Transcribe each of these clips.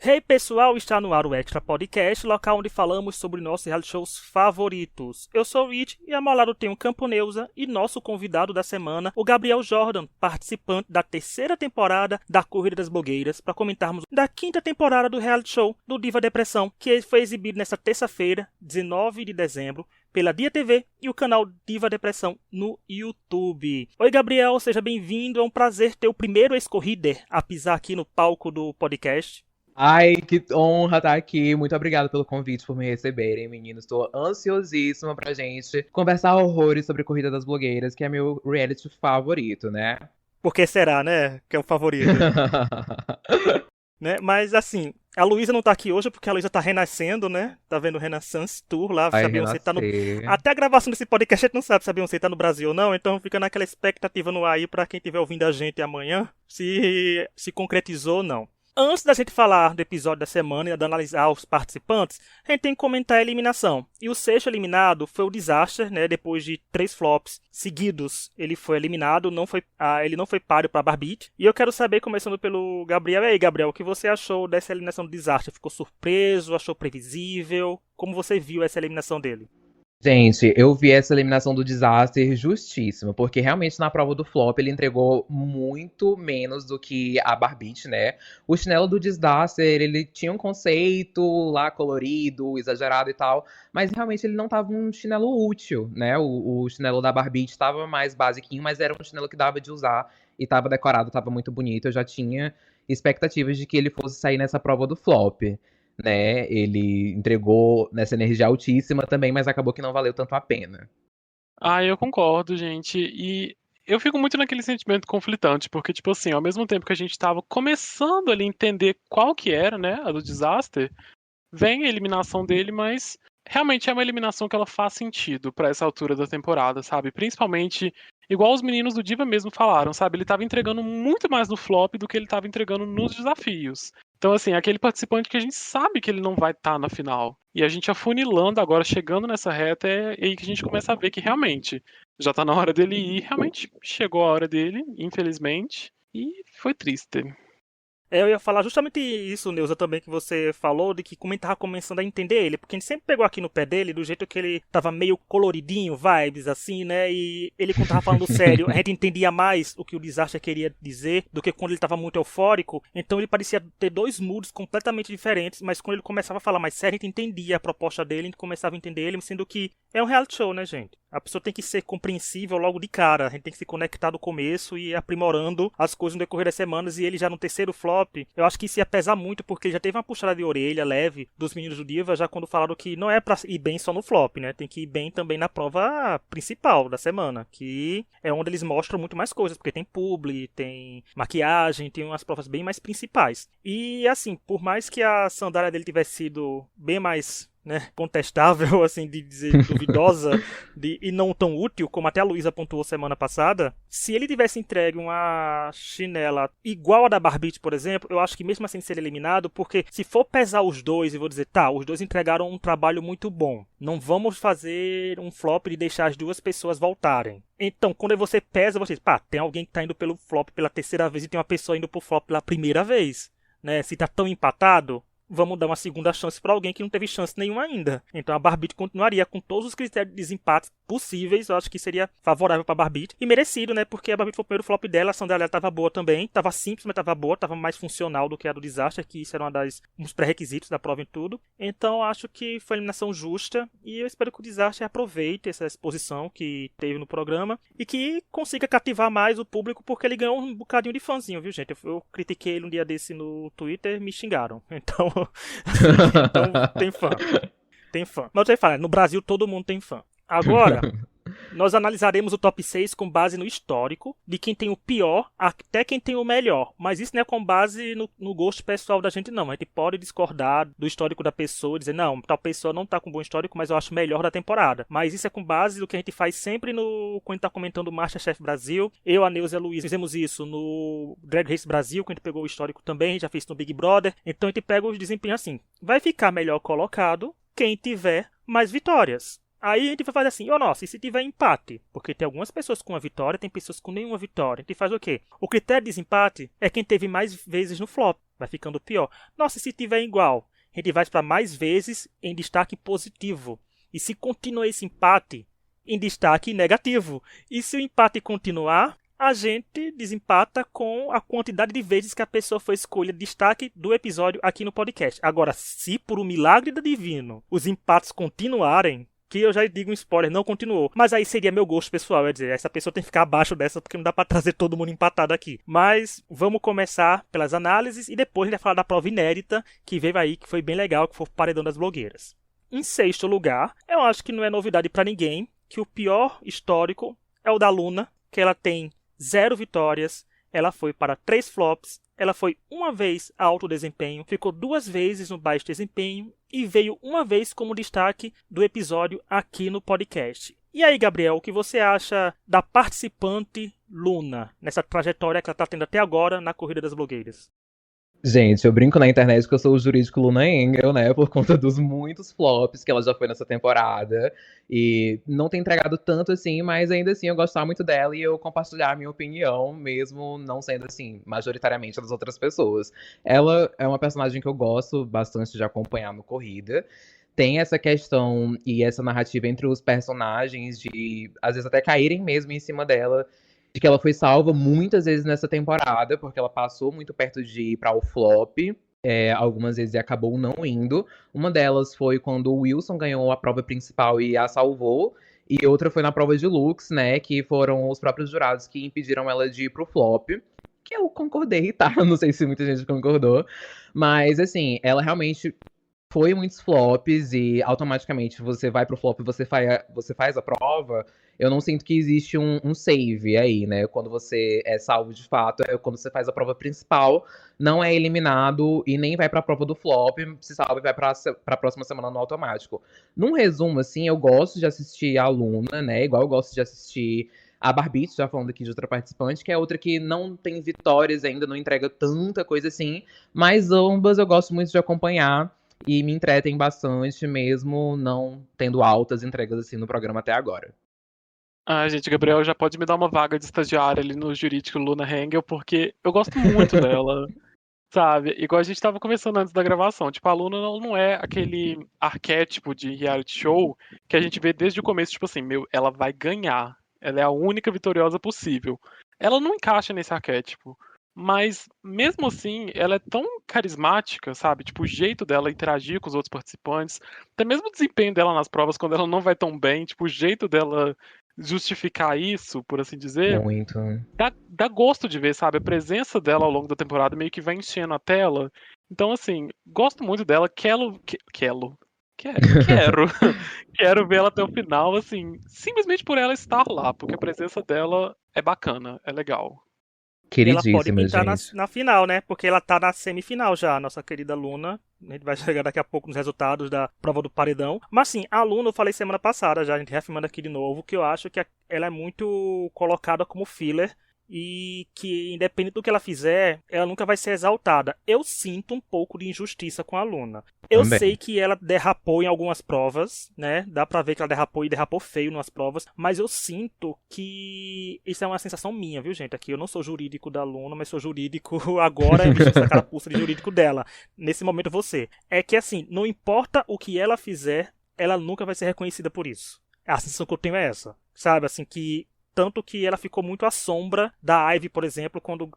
Hey pessoal, está no ar o Extra Podcast, local onde falamos sobre nossos reality shows favoritos. Eu sou o Rich e ao meu lado tenho o Camponeusa e nosso convidado da semana, o Gabriel Jordan, participante da terceira temporada da Corrida das Blogueiras, para comentarmos da quinta temporada do reality show do Diva Depressão, que foi exibido nesta terça-feira, 19 de dezembro, pela Dia TV e o canal Diva Depressão no YouTube. Oi Gabriel, seja bem-vindo, é um prazer ter o primeiro ex-corrider a pisar aqui no palco do podcast. Ai, que honra estar aqui. Muito obrigada pelo convite, por me receberem, meninos. Estou ansiosíssima pra gente conversar horrores sobre a Corrida das Blogueiras, que é meu reality favorito, né? Por que será, né? Que é o favorito. Né? Mas assim, a Luísa não tá aqui hoje porque a Luísa tá renascendo, né? Tá vendo o Renaissance Tour lá. Se Vai a Beyoncé tá no... renascer. Até a gravação desse podcast a gente não sabe se a Beyoncé tá no Brasil ou não, então fica naquela expectativa no ar aí pra quem estiver ouvindo a gente amanhã, se concretizou ou não. Antes da gente falar do episódio da semana e de analisar os participantes, a gente tem que comentar a eliminação. E o sexto eliminado foi o Disaster, né? Depois de 3 flops seguidos, ele foi eliminado, ele não foi páreo para Barbite. E eu quero saber, começando pelo Gabriel. E aí, Gabriel, o que você achou dessa eliminação do Disaster? Ficou surpreso? Achou previsível? Como você viu essa eliminação dele? Gente, eu vi essa eliminação do Disaster justíssima, porque realmente na prova do flop ele entregou muito menos do que a Barbite, né? O chinelo do Disaster, ele tinha um conceito lá colorido, exagerado e tal, mas realmente ele não tava um chinelo útil, né? O chinelo da Barbite tava mais basiquinho, mas era um chinelo que dava de usar e tava decorado, tava muito bonito. Eu já tinha expectativas de que ele fosse sair nessa prova do flop, né? Ele entregou nessa energia altíssima também, mas acabou que não valeu tanto a pena. Ah, eu concordo, gente. E eu fico muito naquele sentimento conflitante, porque, tipo assim, ao mesmo tempo que a gente tava começando ali a entender qual que era, né, a do Disaster, vem a eliminação dele, mas realmente é uma eliminação que ela faz sentido pra essa altura da temporada, sabe? Principalmente, igual os meninos do Diva mesmo falaram, sabe? Ele tava entregando muito mais no flop do que ele tava entregando nos desafios. Então, assim, é aquele participante que a gente sabe que ele não vai estar na final. E a gente afunilando agora, chegando nessa reta, é aí que a gente começa a ver que realmente já tá na hora dele ir. Realmente chegou a hora dele, infelizmente. E foi triste. Eu ia falar justamente isso, Neuza, também que você falou, de que como a gente tava começando a entender ele, porque a gente sempre pegou aqui no pé dele do jeito que ele tava meio coloridinho, vibes assim, né? E ele quando tava falando sério, a gente entendia mais o que o Disaster queria dizer do que quando ele tava muito eufórico. Então ele parecia ter dois moods completamente diferentes, mas quando ele começava a falar mais sério, a gente entendia a proposta dele, a gente começava a entender ele, sendo que é um reality show, né, gente? A pessoa tem que ser compreensível logo de cara, a gente tem que se conectar do começo e ir aprimorando as coisas no decorrer das semanas, e ele já no terceiro flop, eu acho que isso ia pesar muito, porque ele já teve uma puxada de orelha leve dos meninos do Diva, já quando falaram que não é pra ir bem só no flop, né? Tem que ir bem também na prova principal da semana, que é onde eles mostram muito mais coisas, porque tem publi, tem maquiagem, tem umas provas bem mais principais. E assim, por mais que a sandália dele tivesse sido bem mais, né, contestável, assim, de dizer duvidosa e não tão útil, como até a Luísa pontuou semana passada, se ele tivesse entregue uma chinela igual a da Barbite, por exemplo, eu acho que mesmo assim seria eliminado, porque se for pesar os dois e vou dizer, tá, os dois entregaram um trabalho muito bom, não vamos fazer um flop de deixar as duas pessoas voltarem. Então, quando você pesa, você diz, pá, tem alguém que tá indo pelo flop pela terceira vez e tem uma pessoa indo pro flop pela primeira vez, né? Se tá tão empatado, vamos dar uma segunda chance para alguém que não teve chance nenhuma ainda. Então a Barbite continuaria com todos os critérios de desempate possíveis. Eu acho que seria favorável para Barbite. E merecido, né? Porque a Barbite foi o primeiro flop dela. A ação dela estava boa também. Tava simples, mas estava boa. Tava mais funcional do que a do Disaster, que isso era um dos pré-requisitos da prova em tudo. Então acho que foi uma eliminação justa. E eu espero que o Disaster aproveite essa exposição que teve no programa e que consiga cativar mais o público, porque ele ganhou um bocadinho de fãzinho, viu, gente? Eu critiquei ele um dia desse no Twitter, me xingaram. Então tem fã. Tem fã. Mas eu falar, no Brasil todo mundo tem fã. Agora, nós analisaremos o top 6 com base no histórico, de quem tem o pior até quem tem o melhor. Mas isso não é com base no gosto pessoal da gente, não. A gente pode discordar do histórico da pessoa, dizer, não, tal pessoa não tá com bom histórico, mas eu acho melhor da temporada. Mas isso é com base do que a gente faz sempre quando a gente tá comentando o Masterchef Brasil. Eu, a Neuza e a Luísa fizemos isso no Drag Race Brasil, quando a gente pegou o histórico também, a gente já fez no Big Brother. Então a gente pega os desempenhos assim. Vai ficar melhor colocado quem tiver mais vitórias. Aí a gente vai fazer assim, nossa, e se tiver empate? Porque tem algumas pessoas com uma vitória, tem pessoas com nenhuma vitória. A gente faz o quê? O critério de desempate é quem teve mais vezes no flop. vai ficando pior. Nossa, e se tiver igual, a gente vai para mais vezes em destaque positivo. E se continuar esse empate, em destaque negativo. E se o empate continuar, a gente desempata com a quantidade de vezes que a pessoa foi escolha destaque do episódio aqui no podcast. Agora, se por um milagre do divino os empates continuarem, que eu já digo um spoiler, não continuou. Mas aí seria meu gosto pessoal, dizer, essa pessoa tem que ficar abaixo dessa porque não dá pra trazer todo mundo empatado aqui. Mas vamos começar pelas análises e depois a gente vai falar da prova inédita que veio aí, que foi bem legal, que foi o Paredão das Blogueiras. Em sexto lugar, eu acho que não é novidade pra ninguém que o pior histórico é o da Luna, que ela tem 0 vitórias, ela foi para 3 flops, ela foi uma vez a alto desempenho, ficou 2 vezes no baixo desempenho e veio uma vez como destaque do episódio aqui no podcast. E aí, Gabriel, o que você acha da participante Luna, nessa trajetória que ela está tendo até agora na Corrida das Blogueiras? Gente, eu brinco na internet que eu sou o jurídico Luna Engel, né? Por conta dos muitos flops que ela já foi nessa temporada. E não tem entregado tanto assim, mas ainda assim eu gostar muito dela e eu compartilhar a minha opinião, mesmo não sendo assim, majoritariamente das outras pessoas. Ela é uma personagem que eu gosto bastante de acompanhar no Corrida. Tem essa questão e essa narrativa entre os personagens de, às vezes, até caírem mesmo em cima dela, de que ela foi salva muitas vezes nessa temporada, porque ela passou muito perto de ir para o flop, algumas vezes e acabou não indo. Uma delas foi quando o Wilson ganhou a prova principal e a salvou, e outra foi na prova de looks, né, que foram os próprios jurados que impediram ela de ir pro flop, que eu concordei, tá? Não sei se muita gente concordou, mas assim, ela realmente foi muitos flops e automaticamente você vai pro flop e você faz a prova. Eu não sinto que existe um save aí, né? Quando você é salvo de fato, é quando você faz a prova principal, não é eliminado e nem vai pra prova do flop, se salva e vai pra próxima semana no automático. Num resumo, assim, eu gosto de assistir a Luna, né? Igual eu gosto de assistir a Barbite, já falando aqui de outra participante, que é outra que não tem vitórias ainda, não entrega tanta coisa assim, mas ambas eu gosto muito de acompanhar. E me entretem bastante, mesmo não tendo altas entregas assim no programa até agora. Ah, gente, Gabriel já pode me dar uma vaga de estagiária ali no jurídico Luna Hengel, porque eu gosto muito dela, sabe? Igual a gente tava conversando antes da gravação. Tipo, a Luna não é aquele arquétipo de reality show que a gente vê desde o começo, tipo assim, meu, ela vai ganhar. Ela é a única vitoriosa possível. Ela não encaixa nesse arquétipo. Mas, mesmo assim, ela é tão carismática, sabe? Tipo, o jeito dela interagir com os outros participantes, até mesmo o desempenho dela nas provas, quando ela não vai tão bem, tipo, o jeito dela justificar isso, por assim dizer, Muito. dá gosto de ver, sabe? A presença dela ao longo da temporada meio que vai enchendo a tela. Então, assim, gosto muito dela, quero quero ver ela até o final, assim, simplesmente por ela estar lá, porque a presença dela é bacana, é legal. E ela pode Queridíssima, pintar gente. na final, né? Porque ela tá na semifinal já, a nossa querida Luna. A gente vai chegar daqui a pouco nos resultados da prova do paredão. Mas sim, a Luna eu falei semana passada já, a gente reafirmando aqui de novo, que eu acho que ela é muito colocada como filler. E que, independente do que ela fizer, ela nunca vai ser exaltada. Eu sinto um pouco de injustiça com a Luna. Eu Também. sei que ela derrapou em algumas provas, né? Dá pra ver que ela derrapou e derrapou feio nas provas. Mas eu sinto que isso é uma sensação minha, viu, gente? Aqui eu não sou jurídico da Luna, mas sou jurídico agora, vestindo essa carapuça de jurídico dela. Nesse momento você. É que assim, não importa o que ela fizer, ela nunca vai ser reconhecida por isso. A sensação que eu tenho é essa. Sabe, assim, que tanto que ela ficou muito à sombra da Ivy, por exemplo, quando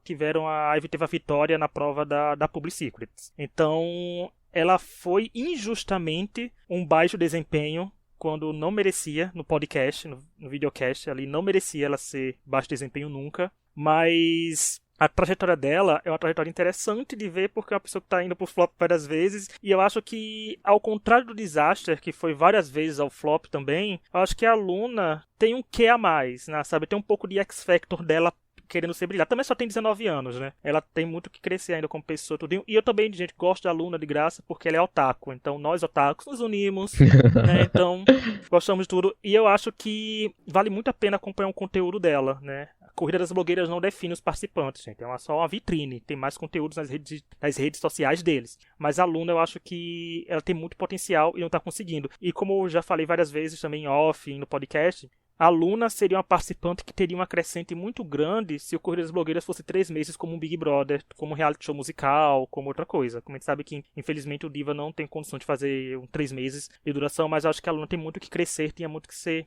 a Ivy teve a vitória na prova da Public Secrets. Então, ela foi injustamente um baixo desempenho quando não merecia no podcast, no videocast, ali não merecia ela ser baixo desempenho nunca, mas a trajetória dela é uma trajetória interessante de ver porque é uma pessoa que está indo pro flop várias vezes. E eu acho que, ao contrário do Disaster, que foi várias vezes ao flop também, eu acho que a Luna tem um quê a mais, né? Sabe? Tem um pouco de X-Factor dela querendo ser brilhar. Também só tem 19 anos, né? Ela tem muito que crescer ainda como pessoa. Tudinho. E eu também, gente, gosto da Luna de graça porque ela é otaku. Então nós otakus nos unimos, né? Então gostamos de tudo. E eu acho que vale muito a pena acompanhar o conteúdo dela, né? A Corrida das Blogueiras não define os participantes, gente. É só uma vitrine. Tem mais conteúdos nas redes sociais deles. Mas a Luna, eu acho que ela tem muito potencial e não tá conseguindo. E como eu já falei várias vezes também em off, no podcast, A Luna seria uma participante que teria uma crescente muito grande se o Corrida das Blogueiras fosse 3 meses como um Big Brother, como um reality show musical, como outra coisa. Como a gente sabe que, infelizmente, o Diva não tem condição de fazer 3 meses de duração, mas eu acho que a Luna tem muito que crescer, tinha muito que ser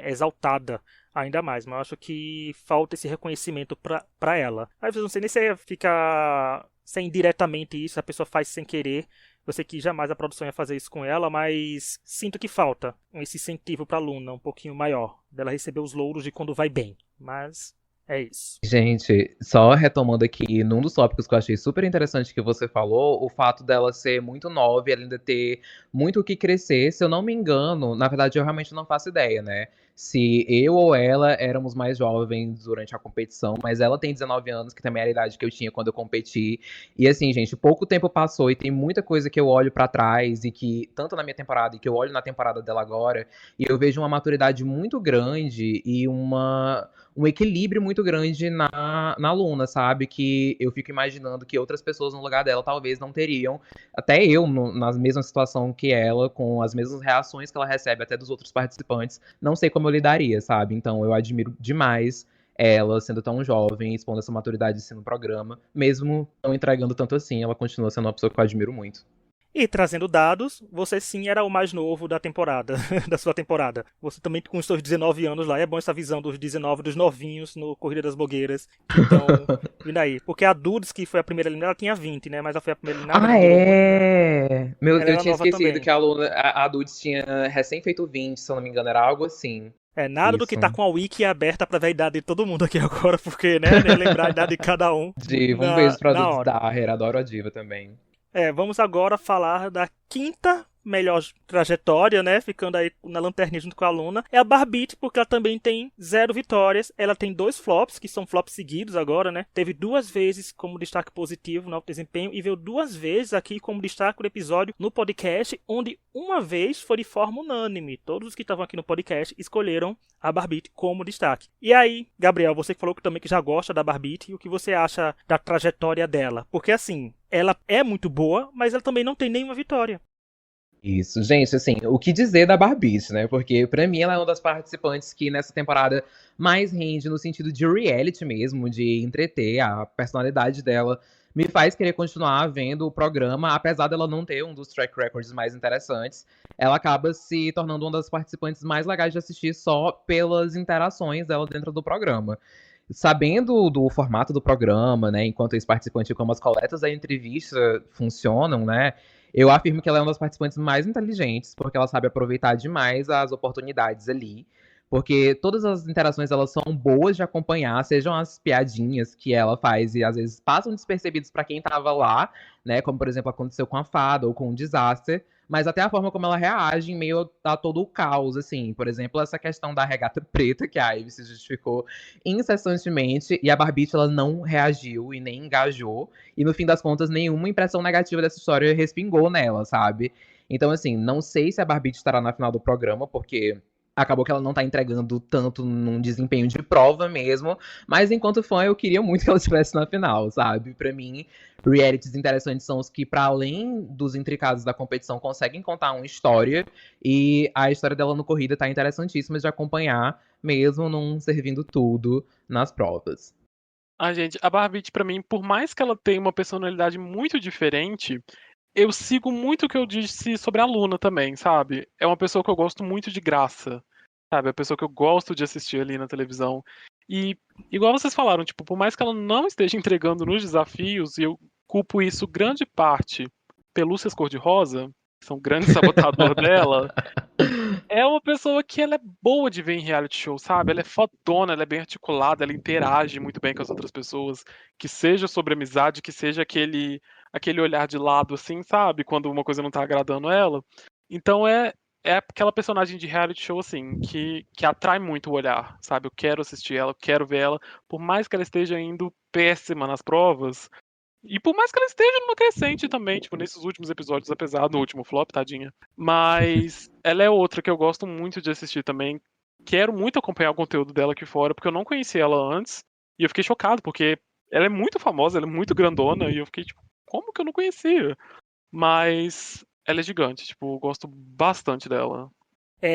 exaltada ainda mais. Mas eu acho que falta esse reconhecimento pra ela. Às vezes não sei nem se fica sem indiretamente isso, a pessoa faz sem querer. Eu sei que jamais a produção ia fazer isso com ela, mas sinto que falta esse incentivo pra Luna um pouquinho maior, dela receber os louros de quando vai bem. Mas é isso. Gente, só retomando aqui, num dos tópicos que eu achei super interessante que você falou, o fato dela ser muito nova e ela ainda ter muito o que crescer. Se eu não me engano, na verdade eu realmente não faço ideia, né? Se eu ou ela éramos mais jovens durante a competição, mas ela tem 19 anos, que também era a idade que eu tinha quando eu competi. E assim, gente, pouco tempo passou e tem muita coisa que eu olho pra trás e que, tanto na minha temporada e que eu olho na temporada dela agora, e eu vejo uma maturidade muito grande e um equilíbrio muito grande na Luna, sabe? Que eu fico imaginando que outras pessoas no lugar dela talvez não teriam. Até eu, na mesma situação que ela, com as mesmas reações que ela recebe até dos outros participantes, não sei como eu lidaria, sabe? Então eu admiro demais ela sendo tão jovem, expondo essa maturidade assim no programa, mesmo não entregando tanto assim, ela continua sendo uma pessoa que eu admiro muito. E trazendo dados, você sim era o mais novo da temporada, da sua temporada. Você também com os seus 19 anos lá, é bom essa visão dos 19, dos novinhos no Corrida das Blogueiras, que estão vindo aí. Porque a Dudes, que foi a primeira eliminada, ela tinha 20, né? Mas ela foi a primeira eliminada, Ah, não durou muito. é! Ela Eu era tinha nova esquecido também. que a Dudes tinha recém feito 20, se eu não me engano, era algo assim. Nada do que Isso. tá com a wiki aberta pra ver a idade de todo mundo aqui agora, porque, né, lembrar a idade de cada um Diva, um na, beijo pra na Dudes hora. Daher, adoro a Diva também. Vamos agora falar da quinta melhor trajetória, né? Ficando aí na lanterninha junto com a Luna. É a Barbite, porque ela também tem 0 vitórias. Ela tem 2 flops, que são flops seguidos agora, né? Teve 2 vezes como destaque positivo no alto desempenho e veio 2 vezes aqui como destaque do episódio no podcast, onde uma vez foi de forma unânime. Todos os que estavam aqui no podcast escolheram a Barbite como destaque. E aí, Gabriel, você que falou que também que já gosta da Barbite, o que você acha da trajetória dela? Porque assim, ela é muito boa, mas ela também não tem nenhuma vitória. Isso, gente, assim, o que dizer da Barbiche, né? Porque pra mim ela é uma das participantes que nessa temporada mais rende no sentido de reality mesmo, de entreter. A personalidade dela me faz querer continuar vendo o programa, apesar dela não ter um dos track records mais interessantes. Ela acaba se tornando uma das participantes mais legais de assistir só pelas interações dela dentro do programa. Sabendo do formato do programa, né, enquanto ex-participante e como as coletas da entrevista funcionam, né, eu afirmo que ela é uma das participantes mais inteligentes, porque ela sabe aproveitar demais as oportunidades ali. Porque todas as interações elas são boas de acompanhar, sejam as piadinhas que ela faz e às vezes passam despercebidos para quem tava lá, né? Como por exemplo aconteceu com a Fada ou com o Disaster, mas até a forma como ela reage em meio a todo o caos, assim. Por exemplo, essa questão da regata preta que a Ivy se justificou incessantemente e a Barbie ela não reagiu e nem engajou. E no fim das contas, nenhuma impressão negativa dessa história respingou nela, sabe? Então, assim, não sei se a Barbie estará na final do programa, porque acabou que ela não tá entregando tanto num desempenho de prova mesmo. Mas enquanto fã, eu queria muito que ela estivesse na final, sabe? Pra mim, realities interessantes são os que, pra além dos intricados da competição, conseguem contar uma história. E a história dela no corrida tá interessantíssima de acompanhar, mesmo não servindo tudo nas provas. Ah, gente, a Barbie, pra mim, por mais que ela tenha uma personalidade muito diferente, eu sigo muito o que eu disse sobre a Luna também, sabe? É uma pessoa que eu gosto muito de graça, sabe? É uma pessoa que eu gosto de assistir ali na televisão. E, igual vocês falaram, tipo, por mais que ela não esteja entregando nos desafios, e eu culpo isso grande parte pelúcias cor-de-rosa, que são o grande sabotador dela, é uma pessoa que ela é boa de ver em reality show, sabe? Ela é fodona, ela é bem articulada, ela interage muito bem com as outras pessoas, que seja sobre amizade, que seja aquele olhar de lado, assim, sabe? Quando uma coisa não tá agradando ela. Então é aquela personagem de reality show, assim, que atrai muito o olhar, sabe? Eu quero assistir ela, eu quero ver ela, por mais que ela esteja indo péssima nas provas, e por mais que ela esteja numa crescente também, tipo, nesses últimos episódios, apesar do último flop, tadinha. Mas ela é outra que eu gosto muito de assistir também. Quero muito acompanhar o conteúdo dela aqui fora, porque eu não conhecia ela antes. E eu fiquei chocado, porque ela é muito famosa, ela é muito grandona, e eu fiquei, tipo, como que eu não conhecia? Mas ela é gigante, tipo, eu gosto bastante dela.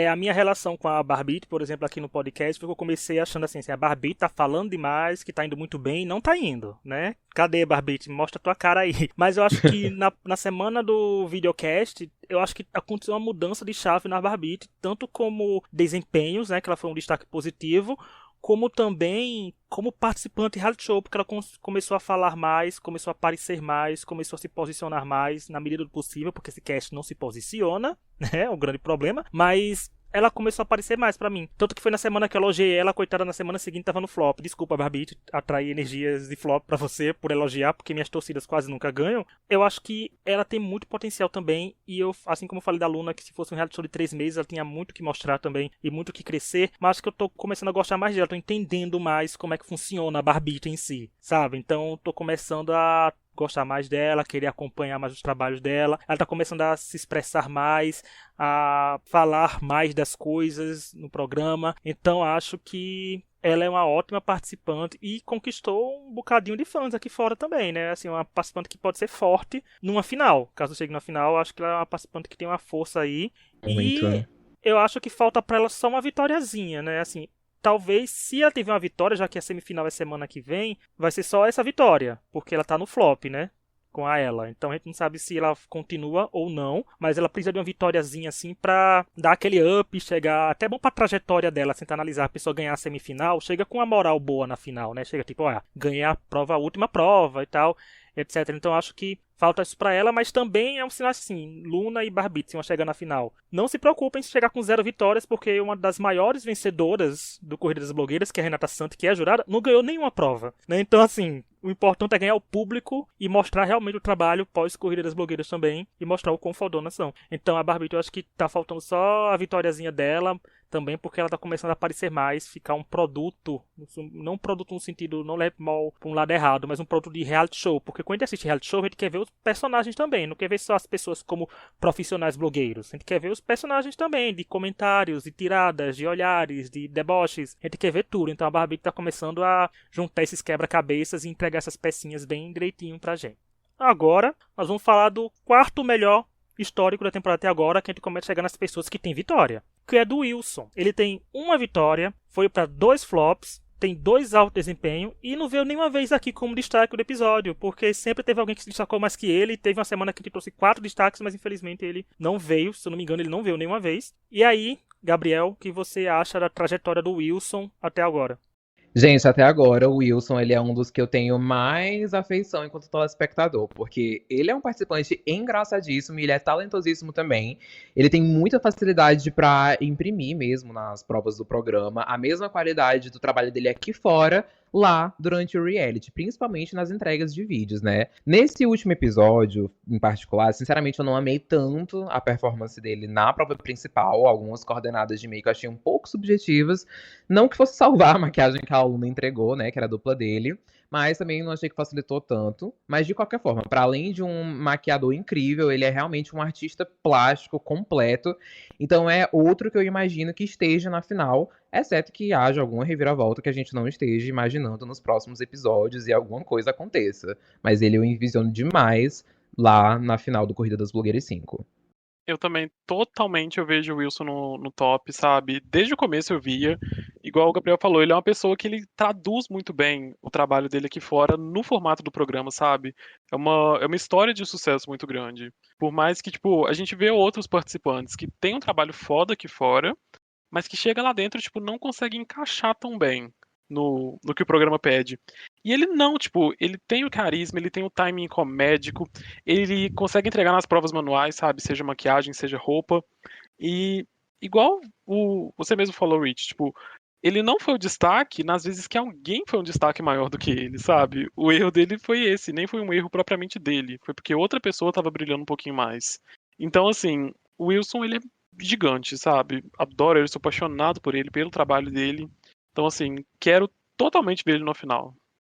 a minha relação com a Barbie, por exemplo, aqui no podcast, foi que eu comecei achando assim, a Barbie tá falando demais, que tá indo muito bem, não tá indo, né? Cadê, Barbie? Mostra tua cara aí. Mas eu acho que na semana do videocast, eu acho que aconteceu uma mudança de chave na Barbie, tanto como desempenhos, né, que ela foi um destaque positivo, como também como participante de reality show, porque ela começou a falar mais, começou a aparecer mais, começou a se posicionar mais na medida do possível, porque esse cast não se posiciona, né, é um grande problema, mas ela começou a aparecer mais pra mim. Tanto que foi na semana que eu elogiei ela, coitada, na semana seguinte tava no flop. Desculpa, Barbie, atrair energias de flop pra você por elogiar, porque minhas torcidas quase nunca ganham. Eu acho que ela tem muito potencial também, e eu, assim como eu falei da Luna, que se fosse um reality show de 3 meses, ela tinha muito que mostrar também, e muito que crescer, mas acho que eu tô começando a gostar mais dela, tô entendendo mais como é que funciona a Barbie em si, sabe? Então tô começando a gostar mais dela, querer acompanhar mais os trabalhos dela. Ela tá começando a se expressar mais, a falar mais das coisas no programa. Então acho que ela é uma ótima participante e conquistou um bocadinho de fãs aqui fora também, né? Assim, uma participante que pode ser forte numa final. Caso chegue na final, acho que ela é uma participante que tem uma força aí. Muito. E eu acho que falta pra ela só uma vitóriazinha, né? Assim, talvez, se ela tiver uma vitória, já que a semifinal é semana que vem, vai ser só essa vitória, porque ela tá no flop, né? Com a ela. Então a gente não sabe se ela continua ou não, mas ela precisa de uma vitóriazinha assim pra dar aquele up, chegar. Até bom pra trajetória dela, tentar analisar a pessoa ganhar a semifinal, chega com uma moral boa na final, né? Chega tipo, ganhei a prova, a última prova e tal, etc. Então acho que falta isso pra ela, mas também é um sinal assim, Luna e Barbie vão chegar na final. Não se preocupem se chegar com 0 vitórias, porque uma das maiores vencedoras do Corrida das Blogueiras, que é a Renata Santos, que é a jurada, não ganhou nenhuma prova, né? Então assim, o importante é ganhar o público e mostrar realmente o trabalho pós-Corrida das Blogueiras também, e mostrar o quão fodonas são. Então a Barbie, eu acho que tá faltando só a vitóriazinha dela, também porque ela tá começando a aparecer mais, ficar um produto, não um produto no sentido, não leve mal pra um lado errado, mas um produto de reality show, porque quando a gente assiste reality show, a gente quer ver os personagens também, não quer ver só as pessoas como profissionais blogueiros, a gente quer ver os personagens também, de comentários, de tiradas, de olhares, de deboches, a gente quer ver tudo, então a Barbie tá começando a juntar esses quebra-cabeças e entregar essas pecinhas bem direitinho pra gente. Agora, nós vamos falar do quarto melhor histórico da temporada até agora, que a gente começa a chegar nas pessoas que tem vitória, que é do Wilson. Ele tem uma vitória, foi para 2 flops, tem 2 alto desempenho e não veio nenhuma vez aqui como destaque do episódio, porque sempre teve alguém que se destacou mais que ele. Teve uma semana que ele trouxe 4 destaques, mas infelizmente ele não veio, se eu não me engano ele não veio nenhuma vez. E aí, Gabriel, o que você acha da trajetória do Wilson até agora? Gente, até agora o Wilson, ele é um dos que eu tenho mais afeição enquanto telespectador, porque ele é um participante engraçadíssimo e ele é talentosíssimo também. Ele tem muita facilidade pra imprimir mesmo nas provas do programa a mesma qualidade do trabalho dele aqui fora, lá durante o reality, principalmente nas entregas de vídeos, né? Nesse último episódio, em particular, sinceramente eu não amei tanto a performance dele na prova principal. Algumas coordenadas de meio que eu achei um pouco subjetivas. Não que fosse salvar a maquiagem que a aluna entregou, né? Que era a dupla dele. Mas também não achei que facilitou tanto. Mas de qualquer forma, para além de um maquiador incrível, ele é realmente um artista plástico completo. Então é outro que eu imagino que esteja na final, exceto que haja alguma reviravolta que a gente não esteja imaginando nos próximos episódios e alguma coisa aconteça. Mas ele eu envisiono demais lá na final do Corrida das Blogueiras 5. Eu também, totalmente, eu vejo o Wilson no top, sabe? Desde o começo eu via, igual o Gabriel falou, ele é uma pessoa que ele traduz muito bem o trabalho dele aqui fora no formato do programa, sabe? É uma história de sucesso muito grande. Por mais que, tipo, a gente vê outros participantes que têm um trabalho foda aqui fora, mas que chega lá dentro, tipo, não consegue encaixar tão bem no que o programa pede. E ele não, tipo, ele tem o carisma, ele tem o timing comédico, ele consegue entregar nas provas manuais, sabe? Seja maquiagem, seja roupa. E igual você mesmo falou, Rich, tipo, ele não foi o destaque nas vezes que alguém foi um destaque maior do que ele, sabe? O erro dele foi esse, nem foi um erro propriamente dele, foi porque outra pessoa tava brilhando um pouquinho mais. Então, assim, o Wilson, ele é gigante, sabe? Adoro ele, sou apaixonado por ele, pelo trabalho dele. Então, assim, quero totalmente ver ele no final.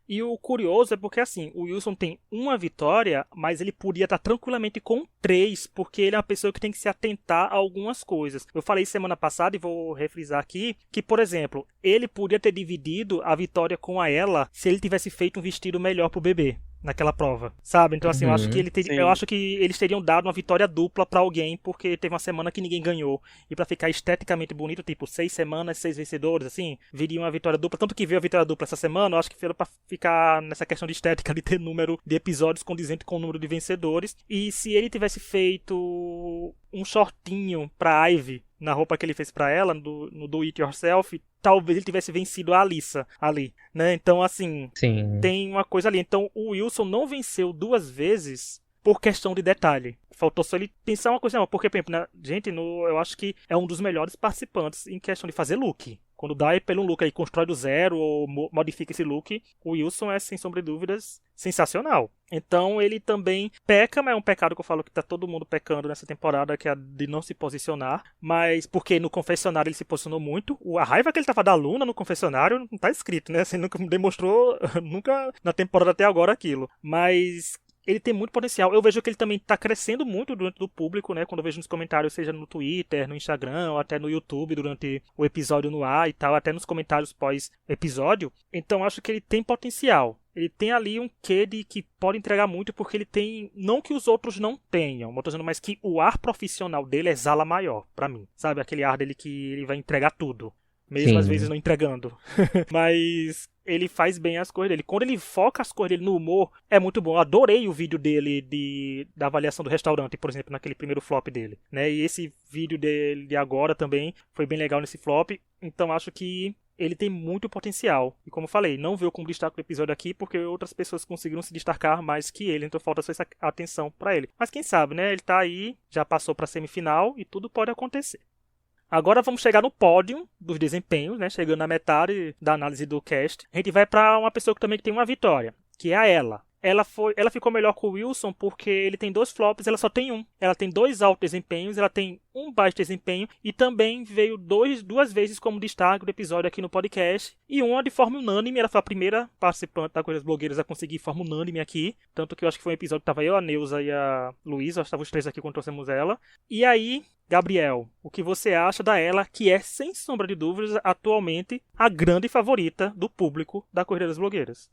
E o curioso é porque, assim, o Wilson tem uma vitória, mas ele podia estar tranquilamente com 3, porque ele é uma pessoa que tem que se atentar a algumas coisas. Eu falei semana passada, e vou refrisar aqui, que, por exemplo, ele podia ter dividido a vitória com a ela se ele tivesse feito um vestido melhor pro bebê. naquela prova, sabe? Então assim, eu acho que sim. eu acho que eles teriam dado uma vitória dupla pra alguém, porque teve uma semana que ninguém ganhou. E pra ficar esteticamente bonito, tipo, 6 semanas, 6 vencedores, assim, viria uma vitória dupla. Tanto que veio a vitória dupla essa semana, eu acho que foi pra ficar nessa questão de estética, de ter número de episódios condizente com o número de vencedores. E se ele tivesse feito um shortinho pra Ivy, na roupa que ele fez pra ela, no Do It Yourself, talvez ele tivesse vencido a Alyssa ali, né? Então, assim, Sim. tem uma coisa ali. Então, o Wilson não venceu 2 vezes por questão de detalhe. Faltou só ele pensar uma coisa, não, porque, por exemplo, né, gente, eu acho que é um dos melhores participantes em questão de fazer look. Quando dá pelo um look aí, constrói do zero ou modifica esse look, o Wilson é, sem sombra de dúvidas, sensacional. Então ele também peca, mas é um pecado que eu falo que tá todo mundo pecando nessa temporada, que é a de não se posicionar. Mas porque no confessionário ele se posicionou muito. A raiva que ele tava da Luna no confessionário não tá escrito, né? Você nunca demonstrou, nunca na temporada até agora aquilo. Mas ele tem muito potencial. Eu vejo que ele também está crescendo muito durante do público, né? Quando eu vejo nos comentários, seja no Twitter, no Instagram, ou até no YouTube, durante o episódio no ar e tal, até nos comentários pós-episódio. Então acho que ele tem potencial. Ele tem ali um quê de que pode entregar muito, porque ele tem, não que os outros não tenham, mas que o ar profissional dele exala maior, pra mim. Sabe? Aquele ar dele que ele vai entregar tudo. Mesmo às vezes não entregando. Mas ele faz bem as coisas dele. Quando ele foca as coisas dele no humor, é muito bom. Eu adorei o vídeo dele da avaliação do restaurante, por exemplo, naquele primeiro flop dele, né? E esse vídeo dele de agora também foi bem legal nesse flop. Então acho que ele tem muito potencial. E como eu falei, não veio como destaque do episódio aqui, porque outras pessoas conseguiram se destacar mais que ele. Então falta só essa atenção pra ele. Mas quem sabe, né? Ele tá aí, já passou pra semifinal e tudo pode acontecer. Agora vamos chegar no pódio dos desempenhos, né? Chegando na metade da análise do cast. A gente vai para uma pessoa que também tem uma vitória, que é a Ela. Ela ficou melhor com o Wilson porque ele tem 2 flops, ela só tem um. Ela tem 2 altos desempenhos, ela tem um baixo desempenho e também veio 2 vezes como destaque do episódio aqui no podcast. E uma de forma unânime, ela foi a primeira participante da Coisas Blogueiras a conseguir forma unânime aqui. Tanto que eu acho que foi um episódio que tava eu, a Neuza e a Luísa, acho que estavam os 3 aqui quando trouxemos ela. E aí, Gabriel, o que você acha da Ela, que é, sem sombra de dúvidas, atualmente a grande favorita do público da Corrida das Blogueiras?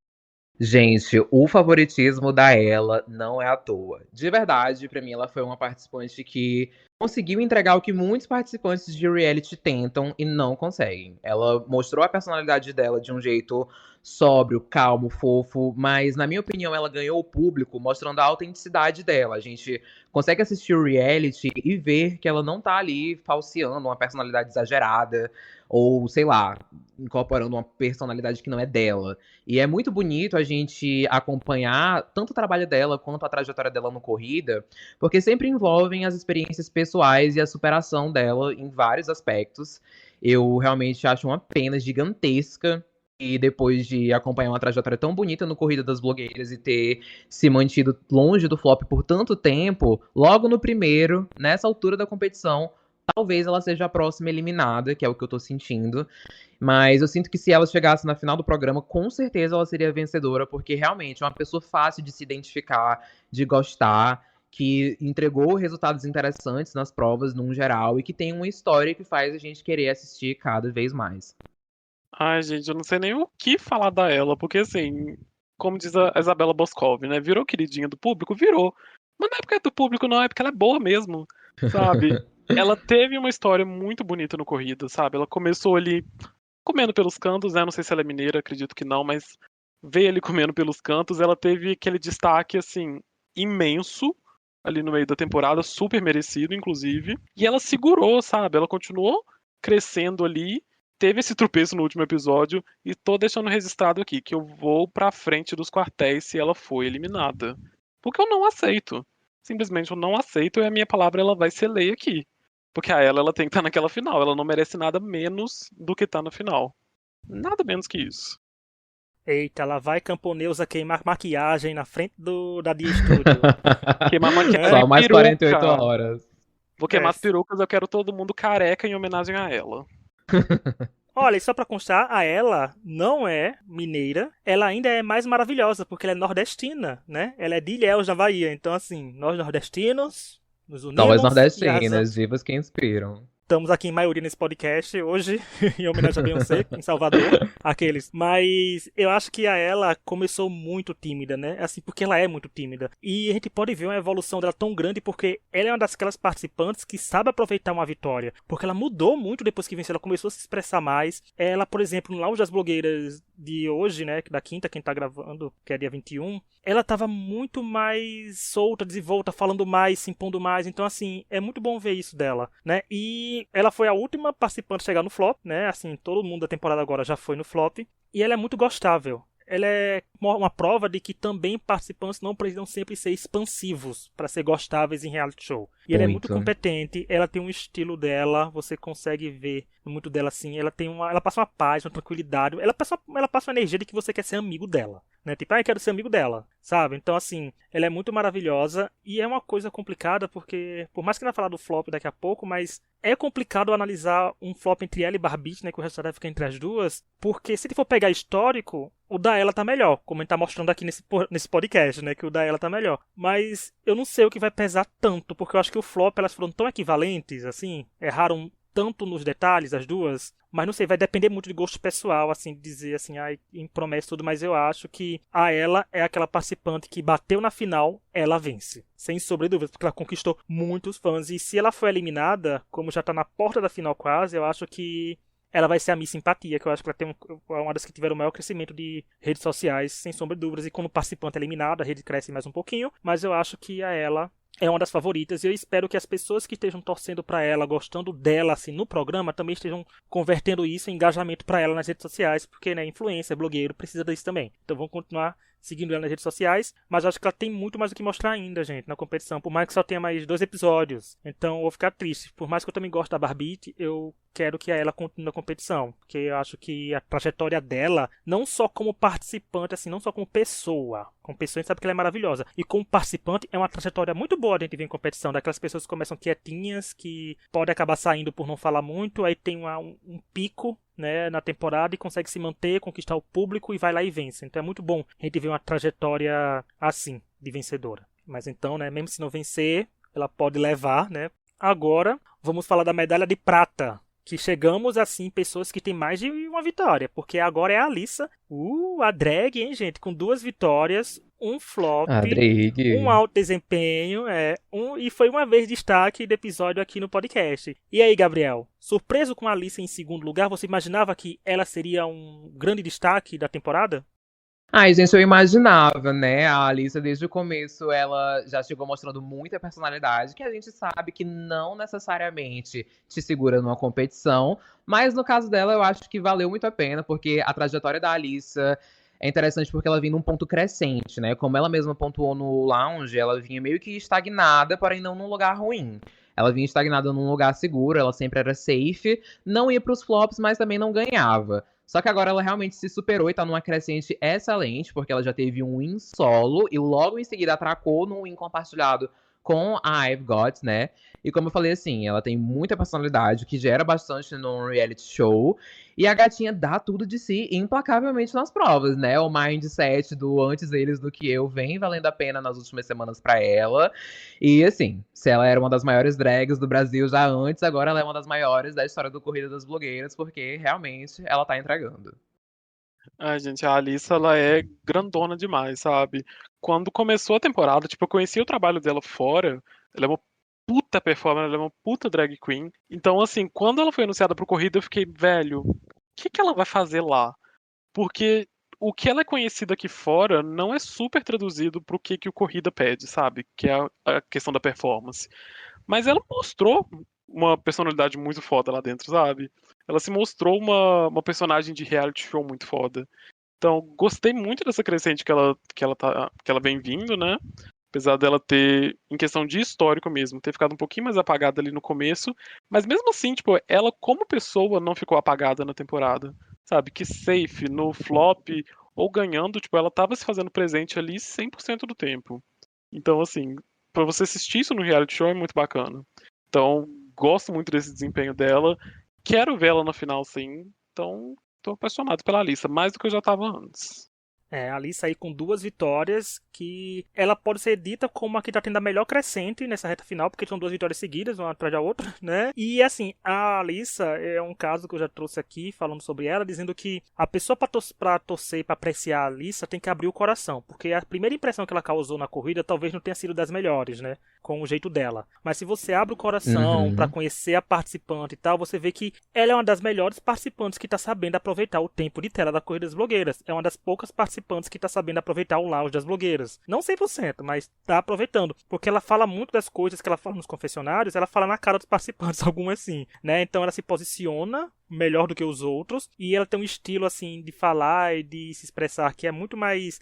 Gente, o favoritismo da Ela não é à toa. De verdade, pra mim, ela foi uma participante que conseguiu entregar o que muitos participantes de reality tentam e não conseguem. Ela mostrou a personalidade dela de um jeito sóbrio, calmo, fofo, mas, na minha opinião, ela ganhou o público mostrando a autenticidade dela. A gente consegue assistir o reality e ver que ela não tá ali falseando uma personalidade exagerada ou, sei lá, incorporando uma personalidade que não é dela. E é muito bonito a gente acompanhar tanto o trabalho dela quanto a trajetória dela no corrida, porque sempre envolvem as experiências pessoais e a superação dela em vários aspectos. Eu realmente acho uma pena gigantesca. E depois de acompanhar uma trajetória tão bonita no Corrida das Blogueiras e ter se mantido longe do flop por tanto tempo, logo no primeiro, nessa altura da competição, talvez ela seja a próxima eliminada, que é o que eu tô sentindo. Mas eu sinto que se ela chegasse na final do programa, com certeza ela seria vencedora, porque realmente é uma pessoa fácil de se identificar, de gostar, que entregou resultados interessantes nas provas, num geral, e que tem uma história que faz a gente querer assistir cada vez mais. Ai, gente, eu não sei nem o que falar da Ela, porque assim, como diz a Isabela Boscov, né? Virou queridinha do público? Virou. Mas não é porque é do público, não, é porque ela é boa mesmo, sabe? Ela teve uma história muito bonita no Corrida, sabe? Ela começou ali comendo pelos cantos, né? Não sei se ela é mineira, acredito que não, mas veio ali comendo pelos cantos. Ela teve aquele destaque, assim, imenso ali no meio da temporada, super merecido, inclusive. E ela segurou, sabe? Ela continuou crescendo ali. Teve esse tropeço no último episódio e tô deixando registrado aqui que eu vou pra frente dos quartéis se ela foi eliminada. Porque eu não aceito. Simplesmente eu não aceito e a minha palavra ela vai ser lei aqui. Porque a ela tem que estar naquela final. Ela não merece nada menos do que tá na final. Nada menos que isso. Eita, lá vai Camponeusa queimar maquiagem na frente da Dia Studio. Queimar maquiagem Só e mais peruca. 48 horas. Vou queimar as perucas, eu quero todo mundo careca em homenagem a ela. Olha, e só pra constar, a Ela não é mineira, ela ainda é mais maravilhosa, porque ela é nordestina, né? Ela é de Ilhéus, na Bahia. Então, assim, nós nordestinos nos unimos Nós e nordestinas, arrasamos. divas que inspiram. Estamos aqui em maioria nesse podcast hoje, em homenagem a Beyoncé, em Salvador, aqueles. Mas eu acho que a ela começou muito tímida, né? Assim, porque ela é muito tímida. E a gente pode ver uma evolução dela tão grande porque ela é uma daquelas participantes que sabe aproveitar uma vitória. Porque ela mudou muito depois que venceu, ela começou a se expressar mais. Ela, por exemplo, no Lounge das Blogueiras de hoje, né? Da quinta, quem tá gravando, que é dia 21, ela tava muito mais solta, desenvolta, falando mais, se impondo mais. Então, assim, é muito bom ver isso dela, né? E ela foi a última participante a chegar no flop, né? Assim, todo mundo da temporada agora já foi no flop. E ela é muito gostável. Ela é uma prova de que também participantes não precisam sempre ser expansivos para ser gostáveis em reality show. E ela é muito competente, ela tem um estilo dela, você consegue ver muito dela assim. Ela passa uma paz, uma tranquilidade. Ela passa uma energia de que você quer ser amigo dela, né? Tipo, eu quero ser amigo dela, sabe? Então, assim, ela é muito maravilhosa e é uma coisa complicada porque, por mais que ela falar do flop daqui a pouco, mas é complicado analisar um flop entre ela e Barbie, né? Que o resultado fica entre as duas, porque se ele for pegar histórico, o da ela tá melhor, como a gente tá mostrando aqui nesse podcast, né? Que o da ela tá melhor. Mas eu não sei o que vai pesar tanto, porque eu acho que o flop, elas foram tão equivalentes, assim, erraram tanto nos detalhes, as duas, mas não sei, vai depender muito de gosto pessoal, assim, de dizer assim, ai, em promessa e tudo, mas eu acho que a ela é aquela participante que bateu na final, ela vence. Sem sombra de dúvidas, porque ela conquistou muitos fãs, e se ela for eliminada, como já tá na porta da final quase, eu acho que ela vai ser a Miss Simpatia, que eu acho que ela tem uma das que tiveram o maior crescimento de redes sociais, sem sombra de dúvidas, e quando o participante é eliminado, a rede cresce mais um pouquinho, mas eu acho que a ela é uma das favoritas e eu espero que as pessoas que estejam torcendo pra ela, gostando dela assim no programa, também estejam convertendo isso em engajamento pra ela nas redes sociais, porque né, influencer, blogueiro, precisa disso também. Então vamos continuar seguindo ela nas redes sociais, mas eu acho que ela tem muito mais o que mostrar ainda, gente, na competição, por mais que só tenha mais 2 episódios. Então eu vou ficar triste. Por mais que eu também goste da Barbie, eu quero que ela continue na competição, porque eu acho que a trajetória dela, não só como participante, assim, não só como pessoa, como pessoa a gente sabe que ela é maravilhosa, e como participante é uma trajetória muito boa dentro de ver em competição, daquelas pessoas que começam quietinhas, que podem acabar saindo por não falar muito, aí tem um pico, né, na temporada e consegue se manter, conquistar o público e vai lá e vence. Então é muito bom a gente ver uma trajetória assim, de vencedora. Mas então, né, mesmo se não vencer, ela pode levar, né. Agora, vamos falar da medalha de prata, que chegamos, assim, pessoas que têm mais de uma vitória, porque agora é a Alyssa, a drag, hein, gente, com 2 vitórias, um flop, um alto desempenho, e foi uma vez destaque do episódio aqui no podcast. E aí, Gabriel, surpreso com a Alyssa em segundo lugar, você imaginava que ela seria um grande destaque da temporada? Ai, gente, eu imaginava, né? A Alyssa, desde o começo, ela já chegou mostrando muita personalidade, que a gente sabe que não necessariamente te segura numa competição, mas no caso dela, eu acho que valeu muito a pena, porque a trajetória da Alyssa é interessante porque ela vinha num ponto crescente, né? Como ela mesma pontuou no lounge, ela vinha meio que estagnada, porém não num lugar ruim. Ela vinha estagnada num lugar seguro, ela sempre era safe, não ia pros flops, mas também não ganhava. Só que agora ela realmente se superou e tá numa crescente excelente, porque ela já teve um win solo e logo em seguida atracou num win compartilhado com a I've Got, né? E como eu falei assim, ela tem muita personalidade, que gera bastante num reality show. E a gatinha dá tudo de si implacavelmente nas provas, né? O mindset do antes eles do que eu vem valendo a pena nas últimas semanas pra ela. E assim, se ela era uma das maiores drags do Brasil já antes, agora ela é uma das maiores da história do Corrida das Blogueiras, porque realmente ela tá entregando. Ai, gente, a Alyssa, ela é grandona demais, sabe? Quando começou a temporada, tipo, eu conheci o trabalho dela fora, ela é uma puta performer, ela é uma puta drag queen. Então, assim, quando ela foi anunciada pro Corrida, eu fiquei, velho, o que que ela vai fazer lá? Porque o que ela é conhecida aqui fora não é super traduzido pro que o Corrida pede, sabe? Que é a questão da performance. Mas ela mostrou uma personalidade muito foda lá dentro, sabe? Ela se mostrou uma personagem de reality show muito foda. Então, gostei muito dessa crescente que ela vem vindo, né? Apesar dela ter, em questão de histórico mesmo, ter ficado um pouquinho mais apagada ali no começo. Mas mesmo assim, tipo, ela como pessoa não ficou apagada na temporada. Sabe? Que safe, no flop ou ganhando, tipo, ela tava se fazendo presente ali 100% do tempo. Então, assim, pra você assistir isso no reality show é muito bacana. Então, gosto muito desse desempenho dela. Quero ver ela na final, sim. Então, tô apaixonado pela Alissa, mais do que eu já tava antes. É, a Alissa aí com 2 vitórias, que ela pode ser dita como a que tá tendo a melhor crescente nessa reta final, porque são 2 vitórias seguidas, uma atrás da outra, né? E assim, a Alissa é um caso que eu já trouxe aqui, falando sobre ela, dizendo que a pessoa pra torcer, pra apreciar a Alissa, tem que abrir o coração, porque a primeira impressão que ela causou na corrida talvez não tenha sido das melhores, né? Com o jeito dela. Mas se você abre o coração pra Uhum. conhecer a participante e tal, você vê que ela é uma das melhores participantes que tá sabendo aproveitar o tempo de tela da corrida das blogueiras. É uma das poucas participantes que tá sabendo aproveitar o lounge das blogueiras. Não 100%, mas tá aproveitando. Porque ela fala muito das coisas que ela fala nos confessionários, ela fala na cara dos participantes, algumas assim, né? Então ela se posiciona melhor do que os outros e ela tem um estilo assim de falar e de se expressar que é muito mais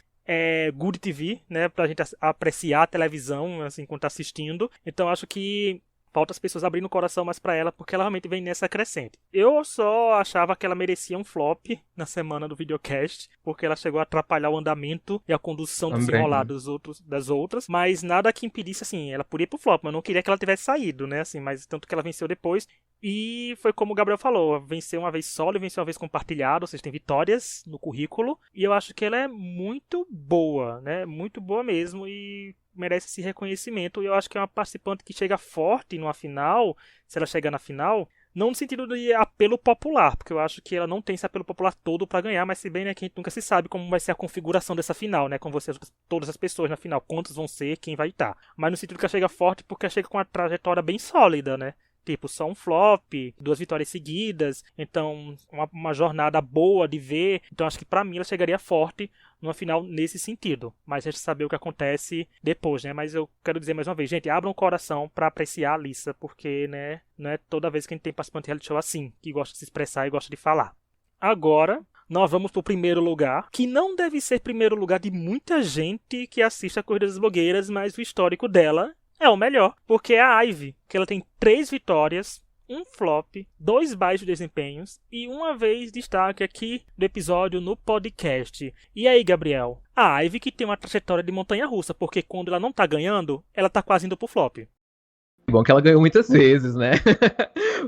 good TV, né, pra gente apreciar a televisão, assim, enquanto tá assistindo. Então acho que falta as pessoas abrindo o coração mais pra ela, porque ela realmente vem nessa crescente. Eu só achava que ela merecia um flop na semana do videocast, porque ela chegou a atrapalhar o andamento e a condução do desenrolar Também. das outras, mas nada que impedisse, assim, ela podia ir pro flop, mas eu não queria que ela tivesse saído, né, assim, mas tanto que ela venceu depois. E foi como o Gabriel falou, venceu uma vez solo e venceu uma vez compartilhado, ou seja, tem vitórias no currículo, e eu acho que ela é muito boa, né, muito boa mesmo, e merece esse reconhecimento. E eu acho que é uma participante que chega forte numa final, se ela chegar na final, não no sentido de apelo popular, porque eu acho que ela não tem esse apelo popular todo pra ganhar, mas se bem, né, que a gente nunca se sabe como vai ser a configuração dessa final, né, com vocês, todas as pessoas na final, quantos vão ser, quem vai estar. Mas no sentido que ela chega forte porque ela chega com uma trajetória bem sólida, né? Tipo, só um flop, 2 vitórias seguidas, então uma jornada boa de ver. Então acho que pra mim ela chegaria forte numa final nesse sentido. Mas a gente saber o que acontece depois, né? Mas eu quero dizer mais uma vez, gente, abram o coração pra apreciar a Alissa, porque, né, não é toda vez que a gente tem participante de reality show assim, que gosta de se expressar e gosta de falar. Agora, nós vamos pro primeiro lugar, que não deve ser primeiro lugar de muita gente que assiste a Corrida das Blogueiras, mas o histórico dela é o melhor, porque é a Ivy, que ela tem 3 vitórias, um flop, 2 baixos desempenhos e uma vez destaque aqui do episódio no podcast. E aí, Gabriel? A Ivy que tem uma trajetória de montanha-russa, porque quando ela não tá ganhando, ela tá quase indo pro flop. Bom que ela ganhou muitas vezes, né?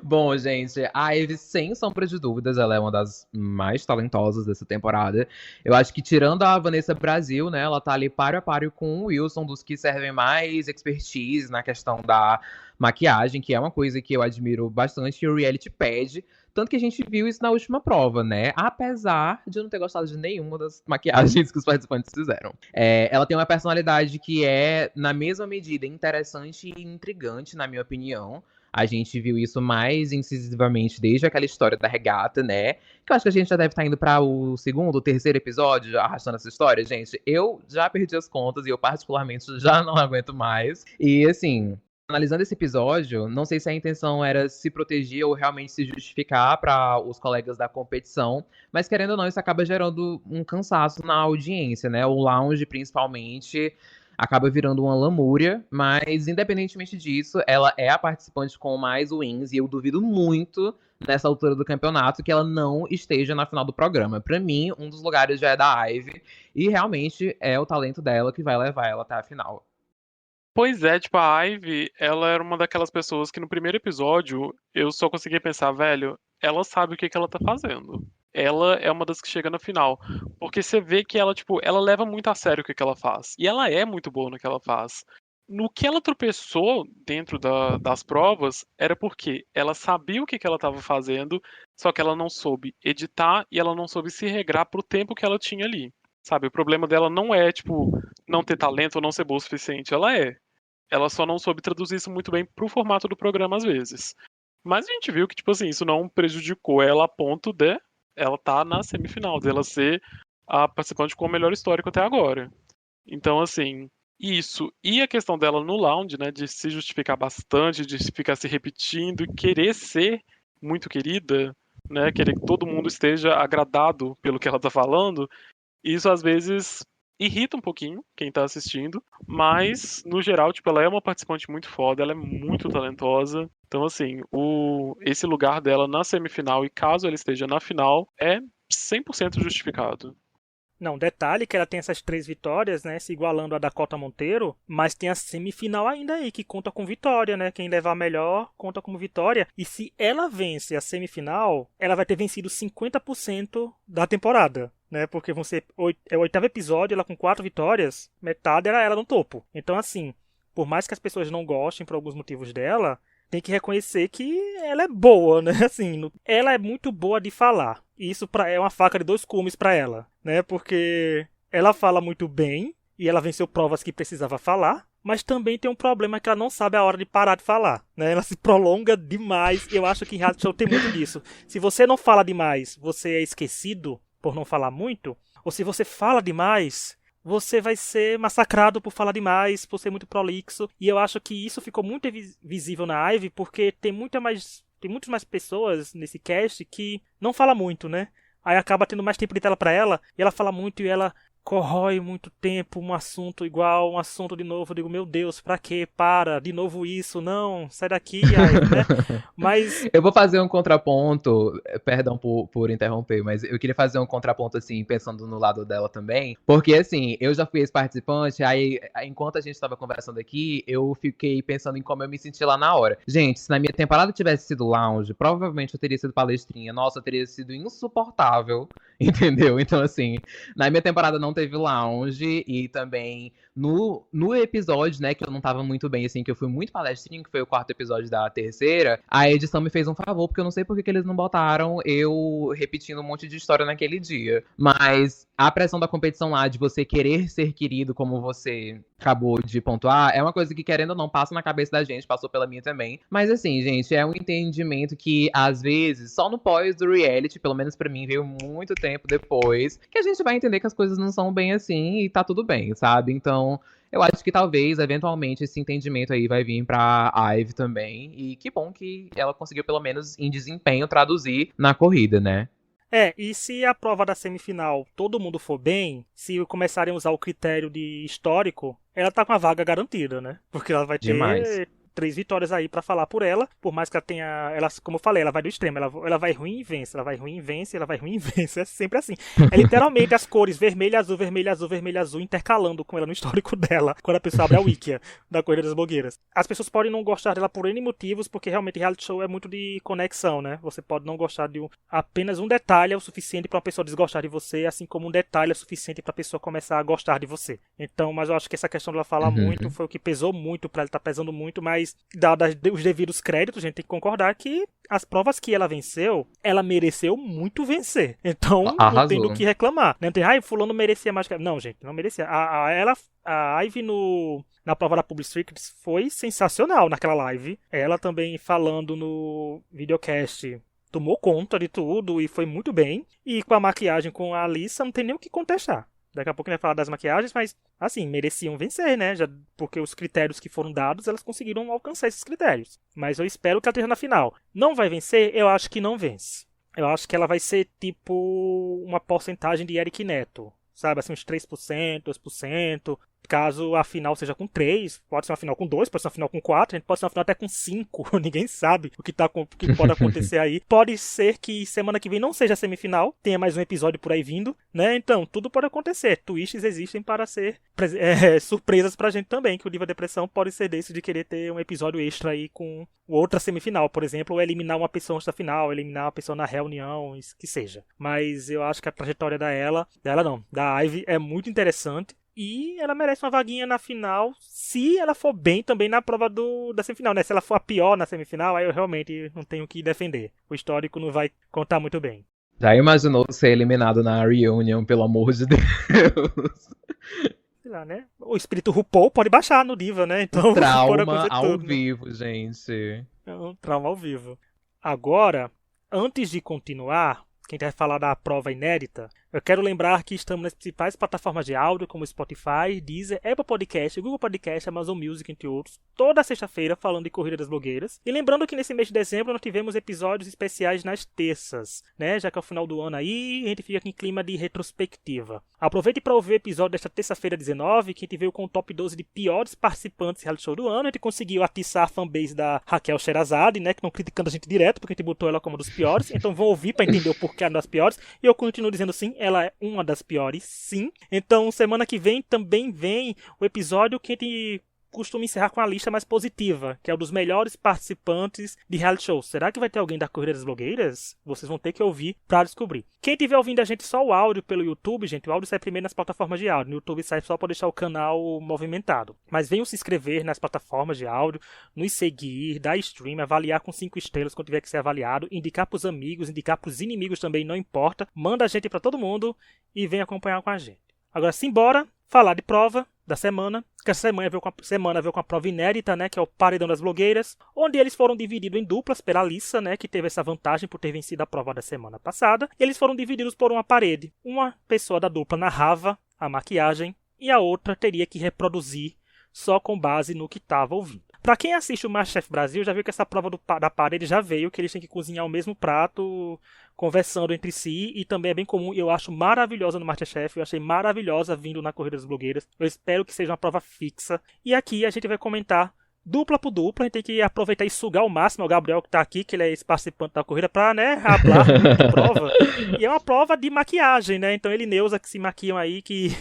Bom, gente, a Ivy, sem sombra de dúvidas, ela é uma das mais talentosas dessa temporada. Eu acho que, tirando a Vanessa Brasil, né, ela tá ali páreo a páreo com o Wilson, dos que servem mais expertise na questão da maquiagem, que é uma coisa que eu admiro bastante, e o reality pede. Tanto que a gente viu isso na última prova, né? Apesar de eu não ter gostado de nenhuma das maquiagens que os participantes fizeram. Ela tem uma personalidade que é, na mesma medida, interessante e intrigante, na minha opinião. A gente viu isso mais incisivamente desde aquela história da regata, né? Que eu acho que a gente já deve estar indo para o segundo ou terceiro episódio, já arrastando essa história, gente. Eu já perdi as contas e eu, particularmente, já não aguento mais. E, assim, analisando esse episódio, não sei se a intenção era se proteger ou realmente se justificar para os colegas da competição, mas querendo ou não, isso acaba gerando um cansaço na audiência, né? O lounge, principalmente, acaba virando uma lamúria, mas independentemente disso, ela é a participante com mais wins e eu duvido muito nessa altura do campeonato que ela não esteja na final do programa. Para mim, um dos lugares já é da Ivy e realmente é o talento dela que vai levar ela até a final. Pois é, tipo, a Ivy, ela era uma daquelas pessoas que no primeiro episódio eu só conseguia pensar, velho, ela sabe o que que ela tá fazendo. Ela é uma das que chega na final. Porque você vê que ela, tipo, ela leva muito a sério o que que ela faz. E ela é muito boa no que ela faz. No que ela tropeçou dentro das provas, era porque ela sabia o que que ela estava fazendo, só que ela não soube editar e ela não soube se regrar pro tempo que ela tinha ali. Sabe, o problema dela não é, tipo, não ter talento ou não ser boa o suficiente. Ela é. Ela só não soube traduzir isso muito bem pro formato do programa às vezes. Mas a gente viu que, tipo assim, isso não prejudicou ela a ponto de ela tá na semifinal, dela ser a participante com o melhor histórico até agora. Então, assim, isso. E a questão dela no lounge, né, de se justificar bastante, de ficar se repetindo e querer ser muito querida, né, querer que todo mundo esteja agradado pelo que ela tá falando, isso às vezes irrita um pouquinho quem tá assistindo, mas no geral, tipo, ela é uma participante muito foda, ela é muito talentosa. Então, assim, esse lugar dela na semifinal e caso ela esteja na final é 100% justificado. Não, detalhe que ela tem essas 3 vitórias, né, se igualando a Dakota Monteiro, mas tem a semifinal ainda aí, que conta com vitória, né, quem levar melhor conta como vitória, e se ela vence a semifinal, ela vai ter vencido 50% da temporada, né, porque vão ser, é o 8º episódio, ela com 4 vitórias, metade era ela no topo. Então, assim, por mais que as pessoas não gostem por alguns motivos dela, tem que reconhecer que ela é boa, né? Assim, ela é muito boa de falar. E isso é uma faca de 2 gumes pra ela, né? Porque ela fala muito bem e ela venceu provas que precisava falar, mas também tem um problema que ela não sabe a hora de parar de falar, né? Ela se prolonga demais. Eu acho que em reality show tem muito disso. Se você não fala demais, você é esquecido por não falar muito, ou se você fala demais, você vai ser massacrado por falar demais, por ser muito prolixo. E eu acho que isso ficou muito visível na Ivy, porque tem muitas mais pessoas nesse cast que não fala muito, né? Aí acaba tendo mais tempo de tela pra ela, e ela fala muito e ela corrói muito tempo um assunto igual, um assunto de novo. Eu digo, meu Deus, pra quê? Para, de novo isso, não, sai daqui, Ivy, né? Mas Eu vou fazer um contraponto, perdão por interromper, mas eu queria fazer um contraponto, assim, pensando no lado dela também, porque, assim, eu já fui esse participante, aí, enquanto a gente tava conversando aqui, eu fiquei pensando em como eu me senti lá na hora. Gente, se na minha temporada tivesse sido lounge, provavelmente eu teria sido palestrinha, nossa, eu teria sido insuportável, entendeu? Então, assim, na minha temporada não teve lounge, e também no episódio, né, que eu não tava muito bem, assim, que eu fui muito palestrinho, que foi o 4º episódio da terceira, a edição me fez um favor, porque eu não sei por que eles não botaram eu repetindo um monte de história naquele dia. Mas a pressão da competição lá, de você querer ser querido, como você acabou de pontuar, é uma coisa que, querendo ou não, passa na cabeça da gente, passou pela minha também. Mas assim, gente, é um entendimento que, às vezes, só no pós do reality, pelo menos pra mim, veio muito tempo depois, que a gente vai entender que as coisas não são bem assim e tá tudo bem, sabe? Então, eu acho que talvez, eventualmente, esse entendimento aí vai vir pra Ivy também. E que bom que ela conseguiu, pelo menos em desempenho, traduzir na corrida, né? e se a prova da semifinal todo mundo for bem, se começarem a usar o critério de histórico, ela tá com a vaga garantida, né? Porque ela vai Demais. ter 3 vitórias aí pra falar por ela, por mais que ela tenha, ela, como eu falei, ela vai do extremo, ela vai ruim e vence, ela vai ruim e vence, ela vai ruim e vence, é sempre assim. É literalmente as cores vermelho, azul, vermelho, azul, vermelho, azul, intercalando com ela no histórico dela, quando a pessoa abre a Wikia da Corrida das Blogueiras. As pessoas podem não gostar dela por N motivos, porque realmente reality show é muito de conexão, né? Você pode não gostar de apenas um detalhe é o suficiente pra uma pessoa desgostar de você, assim como um detalhe é suficiente pra pessoa começar a gostar de você. Então, mas eu acho que essa questão dela falar muito foi o que pesou muito pra ela, tá pesando muito, mas dados os devidos créditos, a gente tem que concordar que as provas que ela venceu, ela mereceu muito vencer. Então, não tem do que reclamar. Não tem, fulano merecia mais que... Não, gente, não merecia. A Ivy na prova da Public Secrets foi sensacional naquela live. Ela também falando no videocast tomou conta de tudo e foi muito bem. E com a maquiagem com a Alissa, não tem nem o que contestar. Daqui a pouco a gente vai falar das maquiagens, mas, assim, mereciam vencer, né? Já, porque os critérios que foram dados, elas conseguiram alcançar esses critérios. Mas eu espero que ela esteja na final. Não vai vencer? Eu acho que não vence. Eu acho que ela vai ser, tipo, uma porcentagem de Eric Neto. Sabe, assim, uns 3%, 2%. Caso a final seja com 3, pode ser uma final com 2, pode ser uma final com 4, a gente pode ser uma final até com 5, ninguém sabe o que pode acontecer aí. Pode ser que semana que vem não seja a semifinal, tenha mais um episódio por aí vindo, né? Então, tudo pode acontecer. Twists existem para ser surpresas pra gente também, que o Diva Depressão pode ser desse de querer ter um episódio extra aí com outra semifinal, por exemplo, ou eliminar uma pessoa antes da final, eliminar uma pessoa na reunião, que seja. Mas eu acho que a trajetória da Ivy é muito interessante. E ela merece uma vaguinha na final, se ela for bem também na prova da semifinal, né? Se ela for a pior na semifinal, aí eu realmente não tenho o que defender. O histórico não vai contar muito bem. Já imaginou ser eliminado na reunion, pelo amor de Deus? Sei lá, né? O espírito RuPaul pode baixar no Diva, né? Então, trauma ao vivo, gente. É um trauma ao vivo. Agora, antes de continuar, quem vai falar da prova inédita, eu quero lembrar que estamos nas principais plataformas de áudio, como Spotify, Deezer, Apple Podcast, Google Podcast, Amazon Music, entre outros, toda sexta-feira falando de Corrida das Blogueiras. E lembrando que nesse mês de dezembro nós tivemos episódios especiais nas terças, né? Já que é o final do ano aí, a gente fica aqui em clima de retrospectiva. Aproveite para ouvir o episódio desta terça-feira 19, que a gente veio com o top 12 de piores participantes do reality show do ano. A gente conseguiu atiçar a fanbase da Raquel Sherazade, né? Que não criticando a gente direto, porque a gente botou ela como uma dos piores. Então vão ouvir para entender o porquê é uma das piores. E eu continuo dizendo sim, ela é uma das piores, sim. Então, semana que vem também vem o episódio que a gente costuma encerrar com a lista mais positiva, que é o dos melhores participantes de reality show. Será que vai ter alguém da Corrida das Blogueiras? Vocês vão ter que ouvir pra descobrir. Quem estiver ouvindo a gente só o áudio pelo YouTube, gente, o áudio sai primeiro nas plataformas de áudio. No YouTube sai só pra deixar o canal movimentado. Mas venham se inscrever nas plataformas de áudio, nos seguir, dar stream, avaliar com 5 estrelas quando tiver que ser avaliado, indicar pros amigos, indicar pros inimigos também, não importa. Manda a gente pra todo mundo e vem acompanhar com a gente. Agora, simbora falar de prova da semana, que essa semana veio com a prova inédita, né, que é o Paredão das Blogueiras, onde eles foram divididos em duplas pela Alissa, né, que teve essa vantagem por ter vencido a prova da semana passada, e eles foram divididos por uma parede. Uma pessoa da dupla narrava a maquiagem e a outra teria que reproduzir só com base no que estava ouvindo. Pra quem assiste o MasterChef Brasil, já viu que essa prova da parede já veio, que eles têm que cozinhar o mesmo prato, conversando entre si, e também é bem comum, e eu acho maravilhosa no MasterChef, eu achei maravilhosa vindo na Corrida das Blogueiras, eu espero que seja uma prova fixa, e aqui a gente vai comentar dupla por dupla, a gente tem que aproveitar e sugar ao máximo o Gabriel que tá aqui, que ele é esse participante da corrida, pra, né, hablar de prova. E é uma prova de maquiagem, né, então ele e Neuza que se maquiam aí, que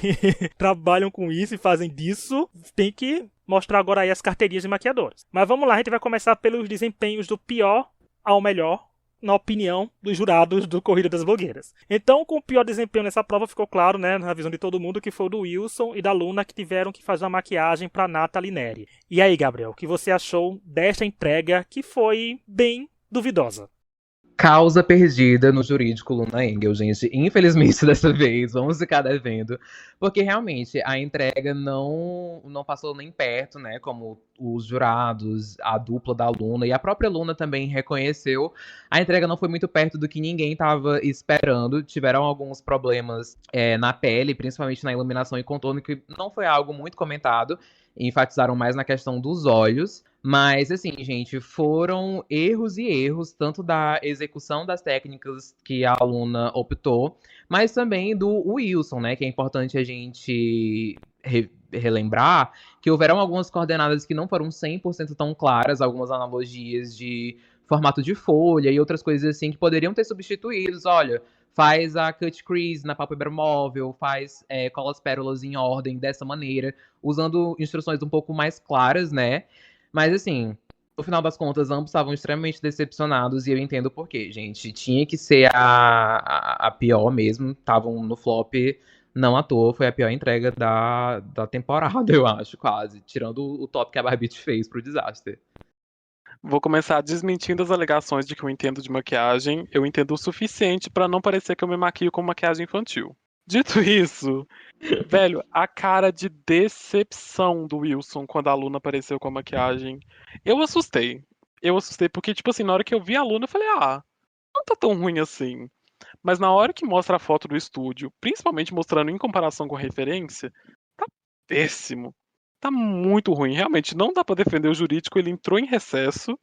trabalham com isso e fazem disso, tem que mostrar agora aí as carteirinhas de maquiadoras. Mas vamos lá, a gente vai começar pelos desempenhos do pior ao melhor, na opinião dos jurados do Corrida das Blogueiras. Então, com o pior desempenho nessa prova, ficou claro, né, na visão de todo mundo, que foi o do Wilson e da Luna, que tiveram que fazer uma maquiagem para Nathalie Neri. E aí, Gabriel, o que você achou desta entrega, que foi bem duvidosa? Causa perdida no jurídico Luna Engel, gente. Infelizmente, dessa vez, vamos ficar devendo. Porque, realmente, a entrega não passou nem perto, né? Como os jurados, a dupla da Luna e a própria Luna também reconheceu. A entrega não foi muito perto do que ninguém estava esperando. Tiveram alguns problemas na pele, principalmente na iluminação e contorno, que não foi algo muito comentado. Enfatizaram mais na questão dos olhos. Mas, assim, gente, foram erros e erros, tanto da execução das técnicas que a Luna optou, mas também do Wilson, né? Que é importante a gente relembrar que houveram algumas coordenadas que não foram 100% tão claras, algumas analogias de formato de folha e outras coisas assim que poderiam ter substituídos. Olha, faz a cut crease na pálpebra móvel, cola as pérolas em ordem dessa maneira, usando instruções um pouco mais claras, né? Mas, assim, no final das contas, ambos estavam extremamente decepcionados e eu entendo por quê, gente. Tinha que ser a pior mesmo. Estavam no flop, não à toa. Foi a pior entrega da temporada, eu acho, quase. Tirando o top que a Barbie fez pro Disaster. Vou começar desmentindo as alegações de que eu entendo de maquiagem. Eu entendo o suficiente pra não parecer que eu me maquio com maquiagem infantil. Dito isso, velho, a cara de decepção do Wilson quando a Luna apareceu com a maquiagem. Eu assustei. Eu assustei porque, tipo assim, na hora que eu vi a Luna, eu falei, não tá tão ruim assim. Mas na hora que mostra a foto do estúdio, principalmente mostrando em comparação com a referência, tá péssimo. Tá muito ruim. Realmente, não dá pra defender o jurídico, ele entrou em recesso,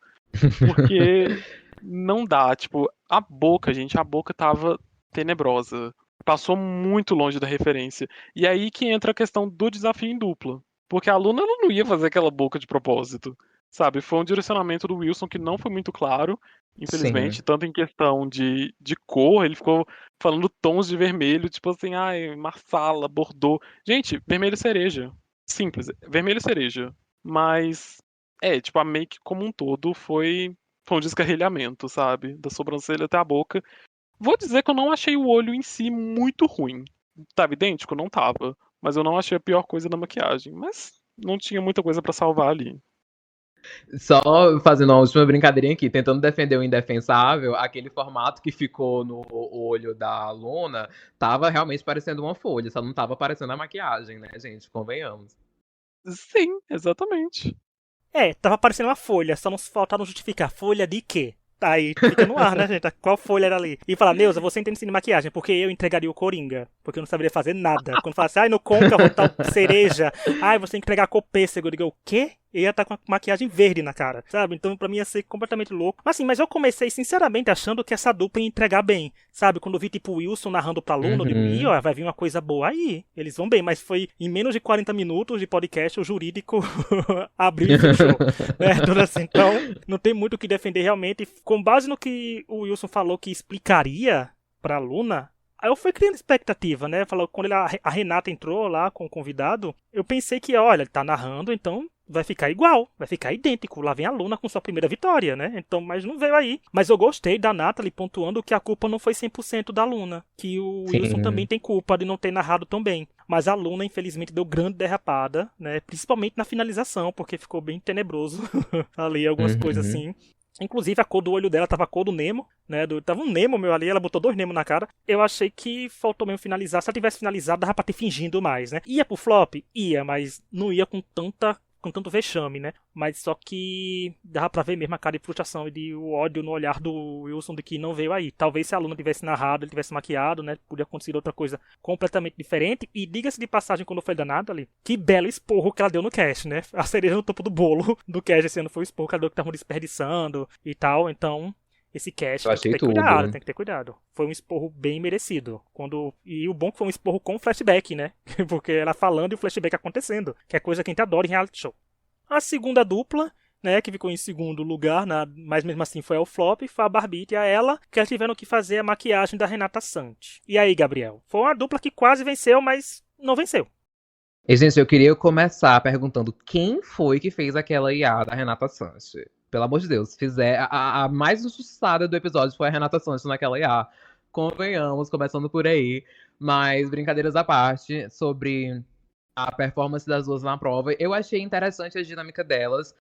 porque não dá. Tipo, a boca, gente, a boca tava tenebrosa. Passou muito longe da referência. E aí que entra a questão do desafio em dupla. Porque a Luna ela não ia fazer aquela boca de propósito. Sabe? Foi um direcionamento do Wilson que não foi muito claro, infelizmente. Sim. Tanto em questão de cor, ele ficou falando tons de vermelho, tipo assim, marsala, bordô. Gente, vermelho cereja. Simples, vermelho cereja. Mas, tipo, a make como um todo foi um descarrilhamento, sabe? Da sobrancelha até a boca. Vou dizer que eu não achei o olho em si muito ruim. Tava idêntico? Não tava. Mas eu não achei a pior coisa da maquiagem. Mas não tinha muita coisa pra salvar ali. Só fazendo uma última brincadeirinha aqui, tentando defender o indefensável, aquele formato que ficou no olho da Luna tava realmente parecendo uma folha, só não tava parecendo a maquiagem, né, gente? Convenhamos. Sim, exatamente. Tava parecendo uma folha, só não faltaram justificar. Folha de quê? Aí fica no ar, né, gente? Qual folha era ali? E falar, Neuza, você entende sim de maquiagem, porque eu entregaria o Coringa. Porque eu não saberia fazer nada. Quando falasse, no côncavo tal cereja. Você tem que entregar cor pêssego. Eu digo, o quê? Eu ia estar com a maquiagem verde na cara, sabe? Então pra mim ia ser completamente louco. Mas assim, eu comecei sinceramente achando que essa dupla ia entregar bem, sabe? Quando eu vi tipo o Wilson narrando pra Luna, eu digo, vai vir uma coisa boa aí. Eles vão bem, mas foi em menos de 40 minutos de podcast o jurídico abriu e fechou. Então não tem muito o que defender realmente. Com base no que o Wilson falou que explicaria pra Luna, Aí eu fui criando expectativa, né? Falou, quando a Renata entrou lá com o convidado, eu pensei que, olha, ele tá narrando, então vai ficar igual, vai ficar idêntico. Lá vem a Luna com sua primeira vitória, né? Então, mas não veio aí. Mas eu gostei da Nathalie pontuando que a culpa não foi 100% da Luna, que o Wilson também Sim. tem culpa de não ter narrado tão bem. Mas a Luna, infelizmente, deu grande derrapada, né? Principalmente na finalização, porque ficou bem tenebroso ali, algumas coisas Uhum. assim. Inclusive a cor do olho dela tava a cor do Nemo, né? Tava um Nemo meu ali, ela botou 2 Nemo na cara. Eu achei que faltou mesmo finalizar. Se ela tivesse finalizado, dava pra ter fingindo mais, né? Ia pro flop? Ia, mas não ia com tanto vexame, né? Mas só que dava pra ver mesmo a cara de frustração e de o ódio no olhar do Wilson de que não veio aí. Talvez se a Luna tivesse narrado, ele tivesse maquiado, né? Podia acontecer outra coisa completamente diferente. E diga-se de passagem, quando foi da Natalie, que belo esporro que ela deu no cast, né? A cereja no topo do bolo do cast esse ano foi o esporro que ela deu, que estavam desperdiçando e tal. Então, esse cast Eu tem que achei ter cuidado, tudo. tem que ter cuidado. Foi um esporro bem merecido. E o bom é que foi um esporro com flashback, né? Porque ela falando e o flashback acontecendo. Que é coisa que a gente adora em reality show. A segunda dupla, né, que ficou em segundo lugar, mas mesmo assim foi ao flop, foi a Barbie e a ela, que elas tiveram que fazer a maquiagem da Renata Sante. E aí, Gabriel? Foi uma dupla que quase venceu, mas não venceu. E, gente, eu queria começar perguntando quem foi que fez aquela IA da Renata Sanches. Pelo amor de Deus, a mais injustiçada do episódio foi a Renata Sanches naquela IA. Convenhamos, começando por aí. Mas, brincadeiras à parte, sobre a performance das duas na prova, eu achei interessante a dinâmica delas.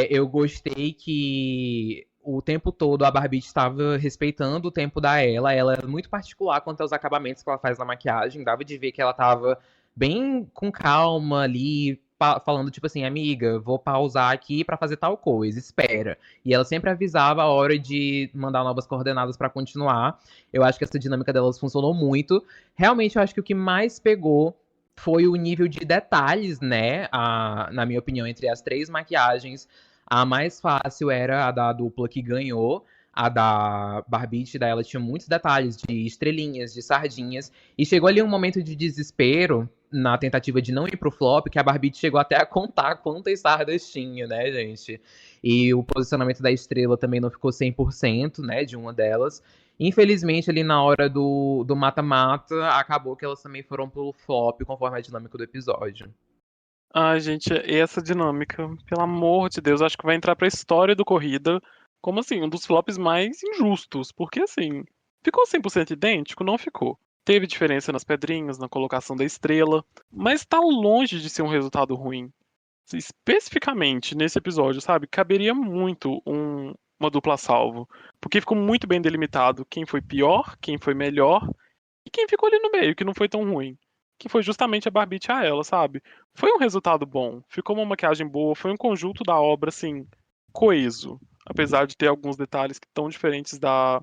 Eu gostei que o tempo todo a Barbie estava respeitando o tempo da ela é muito particular quanto aos acabamentos que ela faz na maquiagem, dava de ver que ela estava bem com calma ali, falando tipo assim, amiga, vou pausar aqui pra fazer tal coisa, espera. E ela sempre avisava a hora de mandar novas coordenadas pra continuar. Eu acho que essa dinâmica delas funcionou muito. Realmente, eu acho que o que mais pegou foi o nível de detalhes, né? Na minha opinião, entre as 3 maquiagens, a mais fácil era a da dupla que ganhou. A da Barbie, da ela tinha muitos detalhes de estrelinhas, de sardinhas. E chegou ali um momento de desespero na tentativa de não ir pro flop, que a Barbie chegou até a contar quantas sardas tinha, né, gente? E o posicionamento da estrela também não ficou 100%, né, de uma delas. Infelizmente, ali na hora do mata-mata, acabou que elas também foram pro flop, conforme a dinâmica do episódio. Ai, gente, essa dinâmica, pelo amor de Deus, acho que vai entrar pra história do Corrida como, assim, um dos flops mais injustos. Porque, assim, ficou 100% idêntico? Não ficou. Teve diferença nas pedrinhas, na colocação da estrela, mas tá longe de ser um resultado ruim. Especificamente nesse episódio, sabe? Caberia muito uma dupla salvo. Porque ficou muito bem delimitado quem foi pior, quem foi melhor e quem ficou ali no meio, que não foi tão ruim. Que foi justamente a Barbie a ela, sabe? Foi um resultado bom. Ficou uma maquiagem boa, foi um conjunto da obra, assim, coeso. Apesar de ter alguns detalhes que tão diferentes da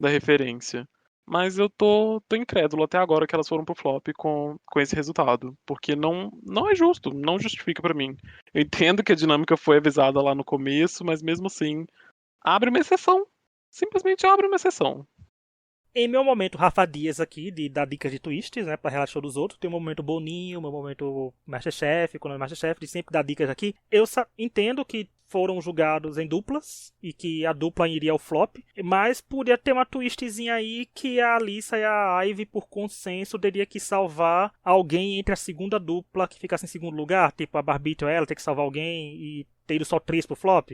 referência. Mas eu tô incrédulo até agora que elas foram pro flop com esse resultado. Porque não é justo, não justifica pra mim. Eu entendo que a dinâmica foi avisada lá no começo, mas mesmo assim, abre uma exceção. Simplesmente abre uma exceção. Em meu momento, Rafa Dias aqui, de dar dicas de twists, né, pra relaxar dos outros. Tem o meu momento Boninho, o meu momento Masterchef, quando é Masterchef, de sempre dar dicas aqui. Eu entendo que foram julgados em duplas e que a dupla iria ao flop, mas podia ter uma twistzinha aí que a Alissa e a Ivy, por consenso, teria que salvar alguém entre a segunda dupla que ficasse em segundo lugar, tipo a Barbie ou ela, ter que salvar alguém e ter ido só 3 pro flop,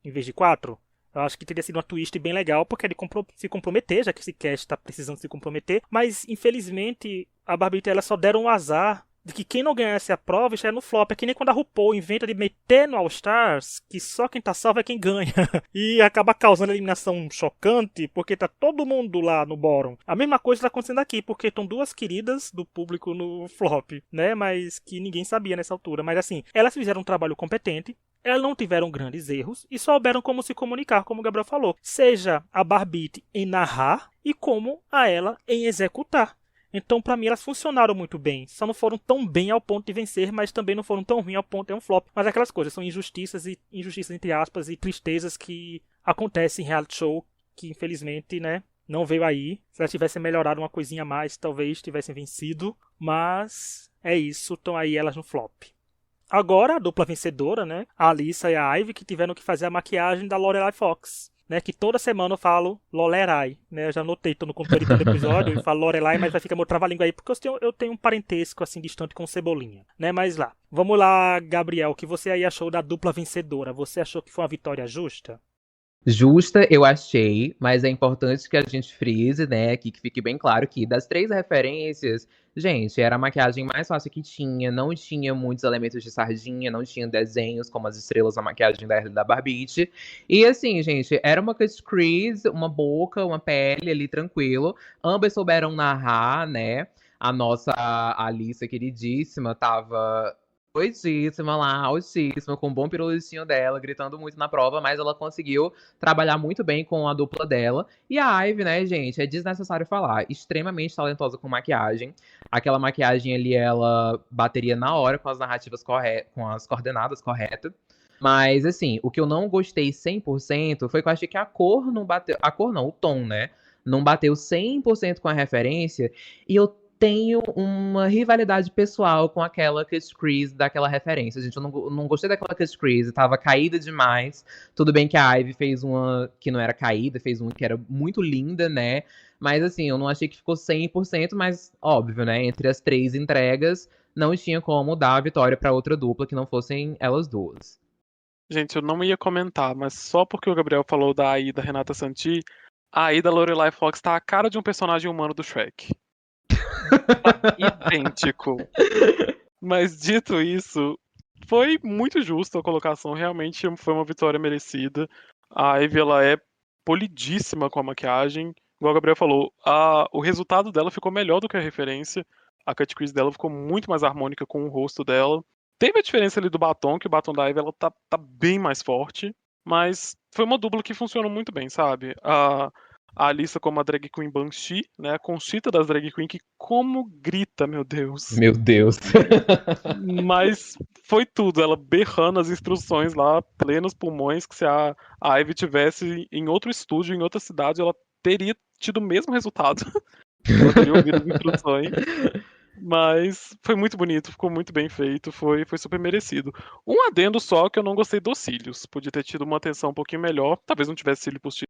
em vez de 4. Eu acho que teria sido uma twist bem legal, porque ele se comprometer, já que esse cast está precisando se comprometer. Mas, infelizmente, a Barbie e ela só deram um azar de que quem não ganhasse a prova estaria no flop. É que nem quando a RuPaul inventa de meter no All Stars que só quem tá salvo é quem ganha. E acaba causando eliminação chocante, porque tá todo mundo lá no bottom. A mesma coisa tá acontecendo aqui, porque estão 2 queridas do público no flop, né? Mas que ninguém sabia nessa altura. Mas assim, elas fizeram um trabalho competente. Elas não tiveram grandes erros e souberam como se comunicar, como o Gabriel falou. Seja a Barbie em narrar e como a ela em executar. Então, pra mim, elas funcionaram muito bem. Só não foram tão bem ao ponto de vencer, mas também não foram tão ruins ao ponto de ter um flop. Mas aquelas coisas, são injustiças entre aspas, e tristezas que acontecem em reality show, que infelizmente, né, não veio aí. Se elas tivessem melhorado uma coisinha a mais, talvez tivessem vencido. Mas é isso, estão aí elas no flop. Agora, a dupla vencedora, né? A Alissa e a Ivy, que tiveram que fazer a maquiagem da Lorelai Fox. né? Que toda semana eu falo Lorelai, né? Eu já anotei, tô no computador editando episódio e falo Lorelai, mas vai ficar meu trava-língua aí, porque eu tenho um parentesco assim distante com Cebolinha, né? Mas lá. Vamos lá, Gabriel, o que você aí achou da dupla vencedora? Você achou que foi uma vitória justa? Justa, eu achei, mas é importante que a gente frise, né, aqui que fique bem claro que das 3 referências, gente, era a maquiagem mais fácil que tinha, não tinha muitos elementos de sardinha, não tinha desenhos como as estrelas na maquiagem da Barbie. E assim, gente, era uma cut crease, uma boca, uma pele ali tranquilo. Ambas souberam narrar, né? A nossa Alissa queridíssima tava doidíssima lá, altíssima, com um bom pirulitinho dela, gritando muito na prova, mas ela conseguiu trabalhar muito bem com a dupla dela. E a Ivy, né, gente, é desnecessário falar, extremamente talentosa com maquiagem. Aquela maquiagem ali, ela bateria na hora com as narrativas corretas, com as coordenadas corretas. Mas, assim, o que eu não gostei 100% foi que eu achei que a cor não bateu. A cor não, o tom, né? Não bateu 100% com a referência. E eu tenho uma rivalidade pessoal com aquela Cut Crease daquela referência. Gente, eu não gostei daquela Cut Crease, tava caída demais. Tudo bem que a Ivy fez uma que não era caída, fez uma que era muito linda, né? Mas assim, eu não achei que ficou 100%, mas óbvio, né? Entre as 3 entregas, não tinha como dar a vitória pra outra dupla que não fossem elas duas. Gente, eu não ia comentar, mas só porque o Gabriel falou da AI da Renata Santi, a AI da Lorelai Fox tá a cara de um personagem humano do Shrek. Idêntico. Mas dito isso, foi muito justo a colocação, realmente foi uma vitória merecida. A Ivy, ela é polidíssima com a maquiagem. Igual o Gabriel falou, o resultado dela ficou melhor do que a referência. A cut crease dela ficou muito mais harmônica com o rosto dela. Teve a diferença ali do batom, que o batom da Ivy ela tá bem mais forte. Mas foi uma dupla que funcionou muito bem, sabe? A Alissa como a drag queen Banshee, né? A Conchita das drag queen, que como grita, meu Deus. Meu Deus. Mas foi tudo, ela berrando as instruções lá, plenos pulmões, que se a Ivy tivesse em outro estúdio, em outra cidade, ela teria tido o mesmo resultado. Ela teria ouvido as instruções. Mas foi muito bonito, ficou muito bem feito, foi super merecido. Um adendo só que eu não gostei dos cílios. Podia ter tido uma atenção um pouquinho melhor. Talvez não tivesse cílio postiço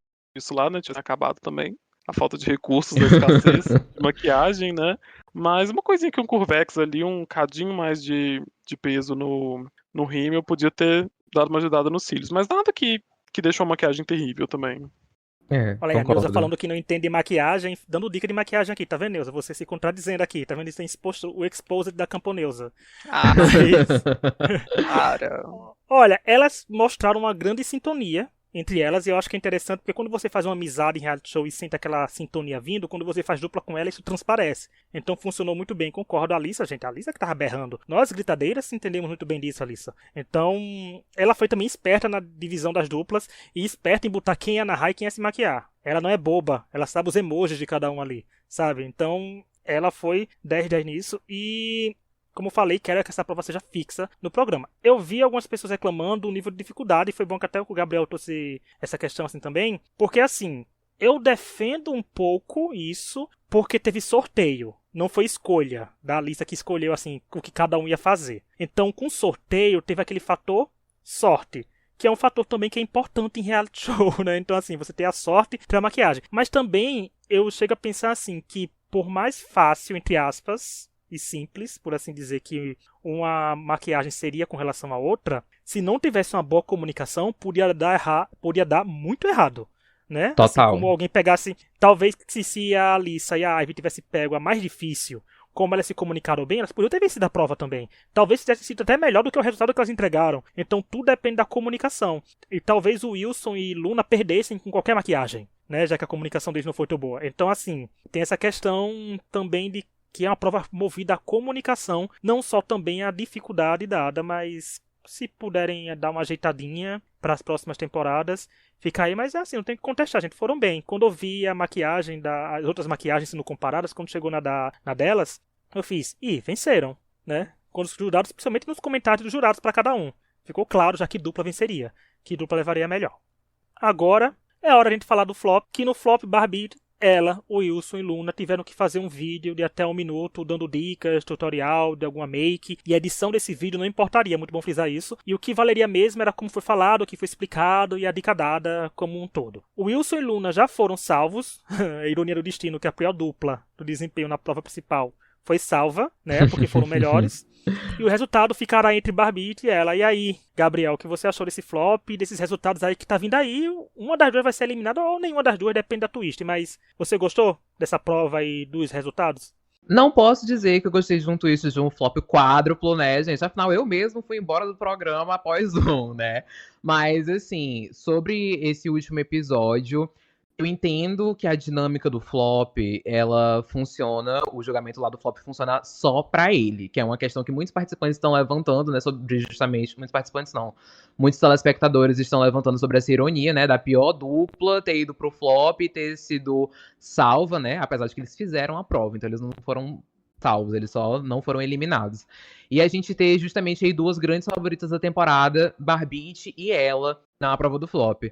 lá, né? Tinha acabado também. A falta de recursos, a escassez de maquiagem, né? Mas uma coisinha que um curvex ali, um cadinho mais de peso no rímel, podia ter dado uma ajudada nos cílios. Mas nada que deixou a maquiagem terrível também. Olha aí, a Neuza Concordo. falando que não entende maquiagem, dando dica de maquiagem aqui, tá vendo, Neuza? Você se contradizendo aqui, tá vendo? Isso tem exposto o exposed da Camponeuza. Ah, Mas, cara. olha, elas mostraram uma grande sintonia entre elas e eu acho que é interessante porque quando você faz uma amizade em reality show e sente aquela sintonia vindo, quando você faz dupla com ela, isso transparece. Então funcionou muito bem, concordo. A Alissa, gente, a Alissa que tava berrando. Nós, gritadeiras, entendemos muito bem disso, Alissa. Então, ela foi também esperta na divisão das duplas e esperta em botar quem ia narrar e quem ia se maquiar. Ela não é boba, ela sabe os emojis de cada um ali, sabe? Então, ela foi 10/10 nisso e como eu falei, quero que essa prova seja fixa no programa. Eu vi algumas pessoas reclamando do nível de dificuldade, e foi bom que até o Gabriel trouxe essa questão assim também, porque assim, eu defendo um pouco isso, porque teve sorteio, não foi escolha da lista que escolheu assim o que cada um ia fazer. Então, com sorteio, teve aquele fator sorte, que é um fator também que é importante em reality show, né? Então, assim, você tem a sorte pra maquiagem. Mas também, eu chego a pensar assim, que por mais fácil, entre aspas, e simples, por assim dizer, que uma maquiagem seria com relação à outra, se não tivesse uma boa comunicação, podia dar muito errado, né? Total. Assim como alguém pegasse, talvez se a Alissa e a Ivy tivesse pego a mais difícil, como elas se comunicaram bem, elas podiam ter vencido a prova também. Talvez tivesse sido até melhor do que o resultado que elas entregaram. Então tudo depende da comunicação. E talvez o Wilson e Luna perdessem com qualquer maquiagem, né? Já que a comunicação deles não foi tão boa. Então, assim, tem essa questão também de que é uma prova movida à comunicação, não só também à dificuldade dada, mas se puderem dar uma ajeitadinha para as próximas temporadas, fica aí. Mas assim, não tem que contestar, gente, foram bem. Quando eu vi a maquiagem, as outras maquiagens sendo comparadas, quando chegou na delas, eu fiz, venceram, né? Quando os jurados, principalmente nos comentários dos jurados para cada um, ficou claro já que dupla venceria, que dupla levaria melhor. Agora é hora de a gente falar do flop, que no flop Barbie ela, o Wilson e Luna tiveram que fazer um vídeo de até 1 minuto, dando dicas, tutorial de alguma make, e a edição desse vídeo não importaria, muito bom frisar isso, e o que valeria mesmo era como foi falado, o que foi explicado e a dica dada como um todo. O Wilson e Luna já foram salvos, a ironia do destino que a pior dupla do desempenho na prova principal foi salva, né, porque foram melhores. E o resultado ficará entre Barbite e ela. E aí, Gabriel, o que você achou desse flop, desses resultados aí que tá vindo aí? Uma das duas vai ser eliminada ou nenhuma das duas, depende da twist. Mas você gostou dessa prova e dos resultados? Não posso dizer que eu gostei de um twist de um flop quádruplo, né, gente? Afinal, eu mesmo fui embora do programa após um, né? Mas, assim, sobre esse último episódio, eu entendo que a dinâmica do flop, ela funciona, o julgamento lá do flop funciona só pra ele, que é uma questão que muitos participantes estão levantando, né, sobre justamente, muitos participantes não, muitos telespectadores estão levantando sobre essa ironia, né, da pior dupla ter ido pro flop e ter sido salva, né, apesar de que eles fizeram a prova, então eles não foram salvos, eles só não foram eliminados. E a gente ter justamente aí duas grandes favoritas da temporada, Barbite e ela, na prova do flop.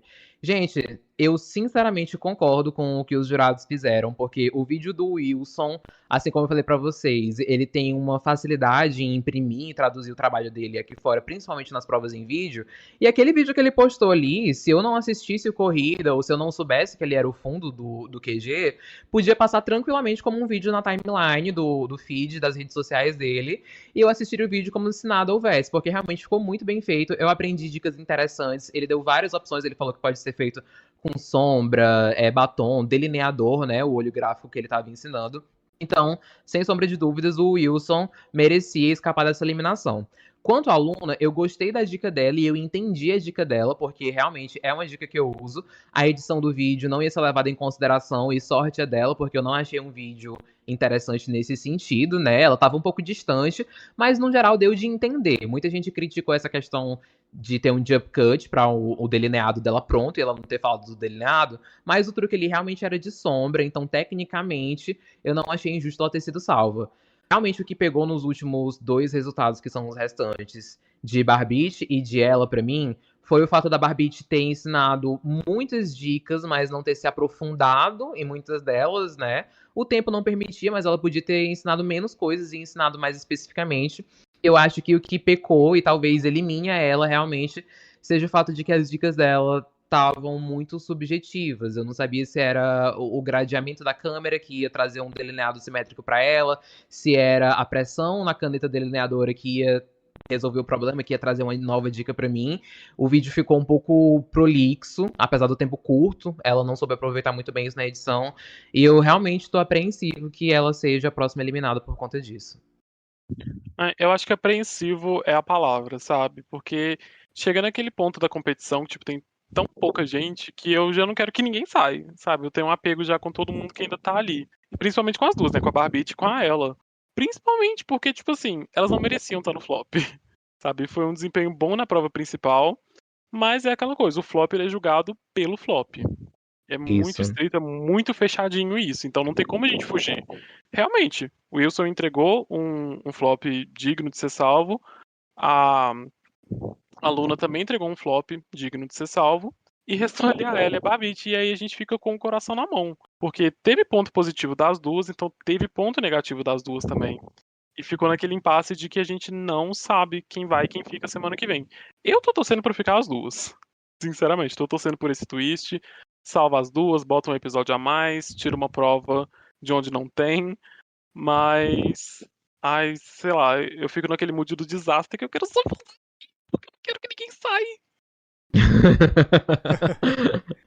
Gente, eu sinceramente concordo com o que os jurados fizeram, porque o vídeo do Wilson, assim como eu falei pra vocês, ele tem uma facilidade em imprimir e traduzir o trabalho dele aqui fora, principalmente nas provas em vídeo. E aquele vídeo que ele postou ali, se eu não assistisse o Corrida, ou se eu não soubesse que ele era o fundo do QG, podia passar tranquilamente como um vídeo na timeline do feed, das redes sociais dele, e eu assistiria o vídeo como se nada houvesse, porque realmente ficou muito bem feito, eu aprendi dicas interessantes, ele deu várias opções, ele falou que pode ser feito com sombra, batom, delineador, né, o olho gráfico que ele estava ensinando. Então, sem sombra de dúvidas, o Wilson merecia escapar dessa eliminação. Quanto à Luna, eu gostei da dica dela e eu entendi a dica dela, porque realmente é uma dica que eu uso. A edição do vídeo não ia ser levada em consideração e sorte é dela, porque eu não achei um vídeo interessante nesse sentido, né? Ela estava um pouco distante, mas no geral deu de entender. Muita gente criticou essa questão de ter um jump cut para o delineado dela pronto e ela não ter falado do delineado, mas o truque ali realmente era de sombra, então tecnicamente eu não achei injusto ela ter sido salva. Realmente o que pegou nos últimos dois resultados, que são os restantes, de Barbite e de ela pra mim, foi o fato da Barbite ter ensinado muitas dicas, mas não ter se aprofundado em muitas delas, né? O tempo não permitia, mas ela podia ter ensinado menos coisas e ensinado mais especificamente. Eu acho que o que pecou e talvez elimine ela realmente seja o fato de que as dicas dela estavam muito subjetivas. Eu não sabia se era o gradeamento da câmera que ia trazer um delineado simétrico para ela, se era a pressão na caneta delineadora que ia resolver o problema, que ia trazer uma nova dica para mim. O vídeo ficou um pouco prolixo, apesar do tempo curto. Ela não soube aproveitar muito bem isso na edição. E eu realmente estou apreensivo que ela seja a próxima eliminada por conta disso. Eu acho que apreensivo é a palavra, sabe? Porque chega naquele ponto da competição, tipo, tem tão pouca gente que eu já não quero que ninguém saia, sabe? Eu tenho um apego já com todo mundo que ainda tá ali. Principalmente com as duas, né? Com a Barbite e com a ela. Principalmente porque, tipo assim, elas não mereciam estar no flop, sabe? Foi um desempenho bom na prova principal, mas é aquela coisa, o flop ele é julgado pelo flop. É muito Isso. estreito, é muito fechadinho isso, então não tem como a gente fugir. Realmente, o Wilson entregou um flop digno de ser salvo, a Luna também entregou um flop digno de ser salvo, e restou ali a Ela e a Barbite, e aí a gente fica com o coração na mão. Porque teve ponto positivo das duas, então teve ponto negativo das duas também. E ficou naquele impasse de que a gente não sabe quem vai e quem fica semana que vem. Eu tô torcendo pra ficar as duas. Sinceramente, tô torcendo por esse twist. Salva as duas, bota um episódio a mais, tira uma prova de onde não tem. Mas. Ai, sei lá, eu fico naquele mood do desastre que eu quero só voltar. Eu não quero que ninguém saia.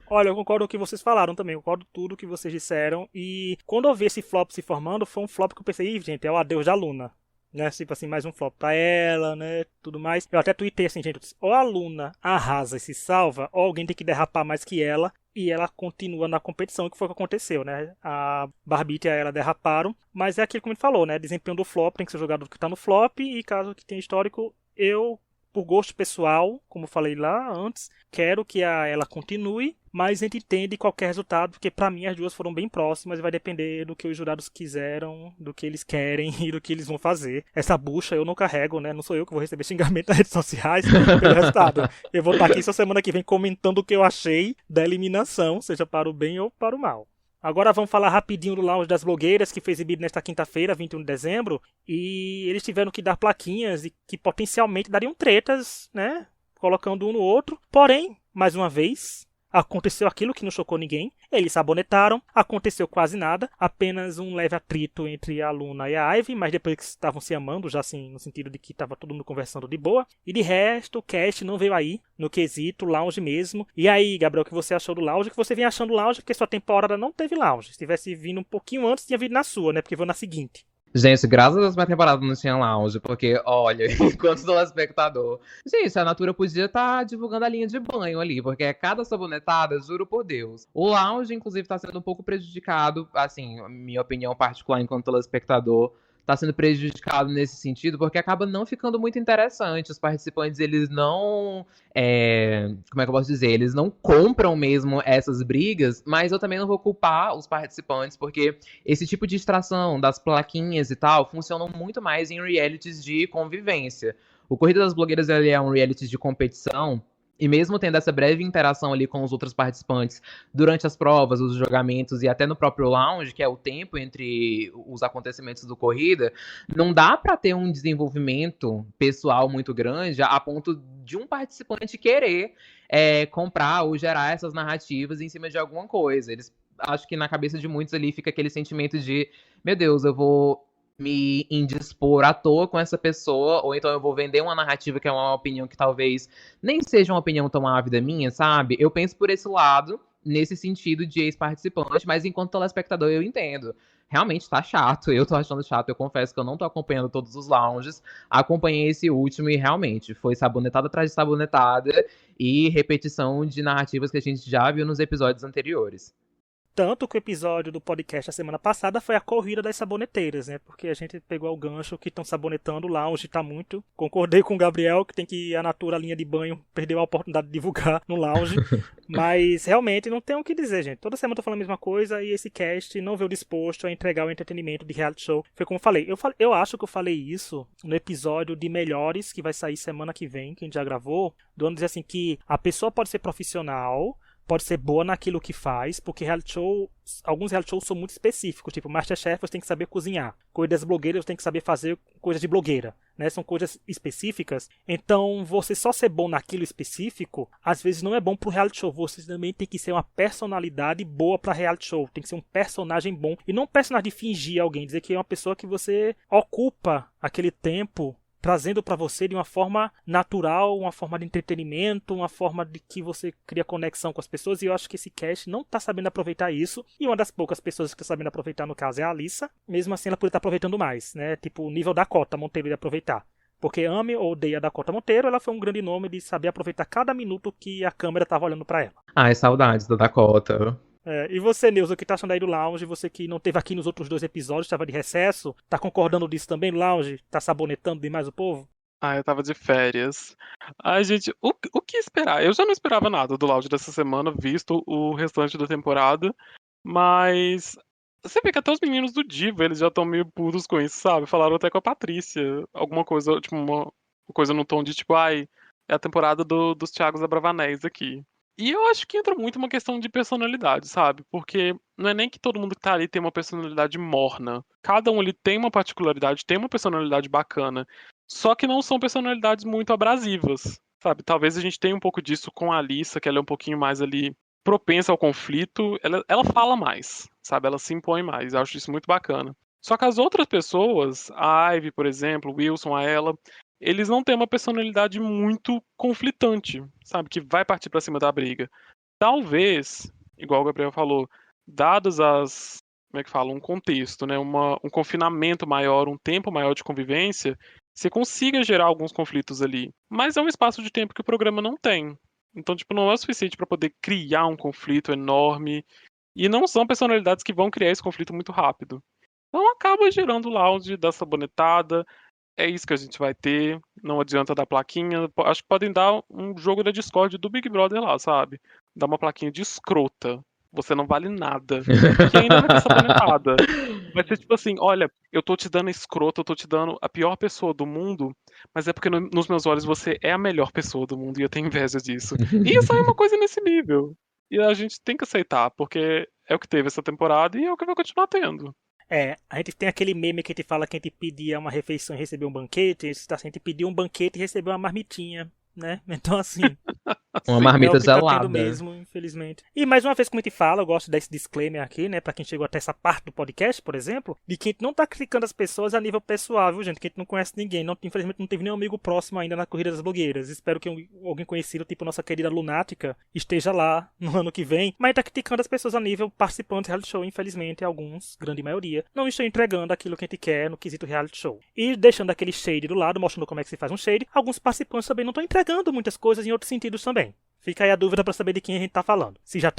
Olha, eu concordo com o que vocês falaram também, eu concordo com tudo que vocês disseram. E quando eu vi esse flop se formando, foi um flop que eu pensei, ih, gente, é o adeus da Luna. Né, tipo assim, mais um flop pra ela, né, tudo mais. Eu até tuitei assim, gente, ou a Luna arrasa e se salva, ou alguém tem que derrapar mais que ela, e ela continua na competição, que foi o que aconteceu, né. A Barbite e a ela derraparam, mas é aquilo que a gente falou, né, desempenho do flop tem que ser jogado do que tá no flop, e caso que tenha histórico, eu, por gosto pessoal, como falei lá antes, quero que ela continue, mas a gente entende qualquer resultado, porque pra mim as duas foram bem próximas e vai depender do que os jurados quiseram, do que eles querem e do que eles vão fazer. Essa bucha eu não carrego, né? Não sou eu que vou receber xingamento nas redes sociais pelo resultado. Eu vou estar aqui essa semana que vem comentando o que eu achei da eliminação, seja para o bem ou para o mal. Agora vamos falar rapidinho do Lounge das Blogueiras, que foi exibido nesta quinta-feira, 21 de dezembro. E eles tiveram que dar plaquinhas e que potencialmente dariam tretas, né? Colocando um no outro. Porém, mais uma vez, aconteceu aquilo que não chocou ninguém. Eles sabonetaram, aconteceu quase nada, apenas um leve atrito entre a Luna e a Ivy, mas depois que estavam se amando, já assim, no sentido de que estava todo mundo conversando de boa. E de resto, o cast não veio aí, no quesito lounge mesmo. E aí, Gabriel, o que você achou do lounge? O que você vinha achando do lounge? Porque sua temporada não teve lounge. Se tivesse vindo um pouquinho antes, tinha vindo na sua, né? Porque veio na seguinte. Gente, graças a Deus minha temporada não tinha lounge, porque, olha, enquanto telespectador. Gente, a Natura podia estar divulgando a linha de banho ali, porque é cada sabonetada, juro por Deus. O lounge, inclusive, tá sendo um pouco prejudicado, assim, minha opinião particular enquanto telespectador, tá sendo prejudicado nesse sentido, porque acaba não ficando muito interessante. Os participantes, eles não. Como é que eu posso dizer? Eles não compram mesmo essas brigas, mas eu também não vou culpar os participantes, porque esse tipo de distração das plaquinhas e tal funcionam muito mais em realities de convivência. O Corrida das Blogueiras ele é um reality de competição. E mesmo tendo essa breve interação ali com os outros participantes durante as provas, os julgamentos e até no próprio lounge, que é o tempo entre os acontecimentos do corrida, não dá para ter um desenvolvimento pessoal muito grande a ponto de um participante querer comprar ou gerar essas narrativas em cima de alguma coisa. Eles acho que na cabeça de muitos ali fica aquele sentimento de, meu Deus, eu vou me indispor à toa com essa pessoa, ou então eu vou vender uma narrativa que é uma opinião que talvez nem seja uma opinião tão ávida minha, sabe? Eu penso por esse lado, nesse sentido de ex-participante, mas enquanto telespectador eu entendo. Realmente tá chato, eu tô achando chato, eu confesso que eu não tô acompanhando todos os lounges, acompanhei esse último e realmente foi sabonetada atrás de sabonetada e repetição de narrativas que a gente já viu nos episódios anteriores. Tanto que o episódio do podcast da semana passada foi a corrida das saboneteiras, né? Porque a gente pegou o gancho que estão sabonetando o lounge, tá muito. Concordei com o Gabriel que tem que a Natura linha de banho perdeu a oportunidade de divulgar no lounge. Mas realmente não tem o que dizer, gente. Toda semana eu tô falando a mesma coisa e esse cast não veio disposto a entregar o entretenimento de reality show. Foi como eu falei. Eu acho que eu falei isso no episódio de Melhores, que vai sair semana que vem, que a gente já gravou. Do ano dizer assim que a pessoa pode ser profissional, pode ser boa naquilo que faz, porque alguns reality shows são muito específicos, tipo MasterChef você tem que saber cozinhar, Corridas Blogueiras você tem que saber fazer coisas de blogueira, né? São coisas específicas, então você só ser bom naquilo específico, às vezes não é bom pro reality show, você também tem que ser uma personalidade boa pra reality show, tem que ser um personagem bom, e não um personagem de fingir alguém, dizer que é uma pessoa que você ocupa aquele tempo trazendo para você de uma forma natural, uma forma de entretenimento, uma forma de que você cria conexão com as pessoas, e eu acho que esse cast não tá sabendo aproveitar isso, e uma das poucas pessoas que tá sabendo aproveitar no caso é a Alissa, mesmo assim ela poderia estar aproveitando mais, né, tipo o nível da Dakota Monteiro de aproveitar, porque ame ou odeia a Dakota Monteiro, ela foi um grande nome de saber aproveitar cada minuto que a câmera tava olhando para ela. Ai, saudades da Dakota. E você, Neuza, o que tá achando aí do lounge? Você que não teve aqui nos outros 2 episódios, estava de recesso, tá concordando disso também no lounge? Tá sabonetando demais o povo? Eu tava de férias. Ai, gente, o que esperar? Eu já não esperava nada do Loud dessa semana, visto o restante da temporada. Mas você vê que até os meninos do Diva, eles já estão meio putos com isso, sabe? Falaram até com a Patrícia. Alguma coisa, tipo, uma coisa no tom de tipo, ai, é a temporada dos Thiagos Abravanés aqui. E eu acho que entra muito uma questão de personalidade, sabe? Porque não é nem que todo mundo que tá ali tem uma personalidade morna. Cada um ali tem uma particularidade, tem uma personalidade bacana. Só que não são personalidades muito abrasivas, sabe? Talvez a gente tenha um pouco disso com a Alissa, que ela é um pouquinho mais ali propensa ao conflito. Ela fala mais, sabe? Ela se impõe mais. Eu acho isso muito bacana. Só que as outras pessoas, a Ivy, por exemplo, o Wilson, a ela, eles não têm uma personalidade muito conflitante, sabe? Que vai partir pra cima da briga. Talvez, igual o Gabriel falou, dadas as, como é que fala, um contexto, né? Um confinamento maior, um tempo maior de convivência, você consiga gerar alguns conflitos ali. Mas é um espaço de tempo que o programa não tem. Então, tipo, não é o suficiente para poder criar um conflito enorme. E não são personalidades que vão criar esse conflito muito rápido. Então acaba gerando o lounge da sabonetada. É isso que a gente vai ter. Não adianta dar plaquinha. Acho que podem dar um jogo da Discord do Big Brother lá, sabe? Dar uma plaquinha de escrota. Você não vale nada. Que ainda vai ter sabonetada. Vai ser tipo assim, olha, eu tô te dando escrota, eu tô te dando a pior pessoa do mundo, mas é porque nos meus olhos você é a melhor pessoa do mundo e eu tenho inveja disso. E isso aí é uma coisa nesse nível. E a gente tem que aceitar, porque é o que teve essa temporada e é o que vai continuar tendo. A gente tem aquele meme que a gente fala que a gente pedia uma refeição e recebeu um banquete, a gente pediu um banquete e recebeu uma marmitinha, né? Então, assim, Uma Sim, marmita é o que tá gelada. tendo mesmo, infelizmente. E mais uma vez, como a gente fala, eu gosto desse disclaimer aqui, né? Pra quem chegou até essa parte do podcast, por exemplo, de que a gente não tá criticando as pessoas a nível pessoal, viu, gente? Que a gente não conhece ninguém. Infelizmente, não teve nenhum amigo próximo ainda na Corrida das Blogueiras. Espero que alguém conhecido, tipo nossa querida Lunática, esteja lá no ano que vem. Mas a gente tá criticando as pessoas a nível participantes de reality show, infelizmente, alguns, grande maioria, não estão entregando aquilo que a gente quer no quesito reality show. E deixando aquele shade do lado, mostrando como é que se faz um shade, alguns participantes também não estão entregando muitas coisas em outros sentidos também. Fica aí a dúvida pra saber de quem a gente tá falando. Se já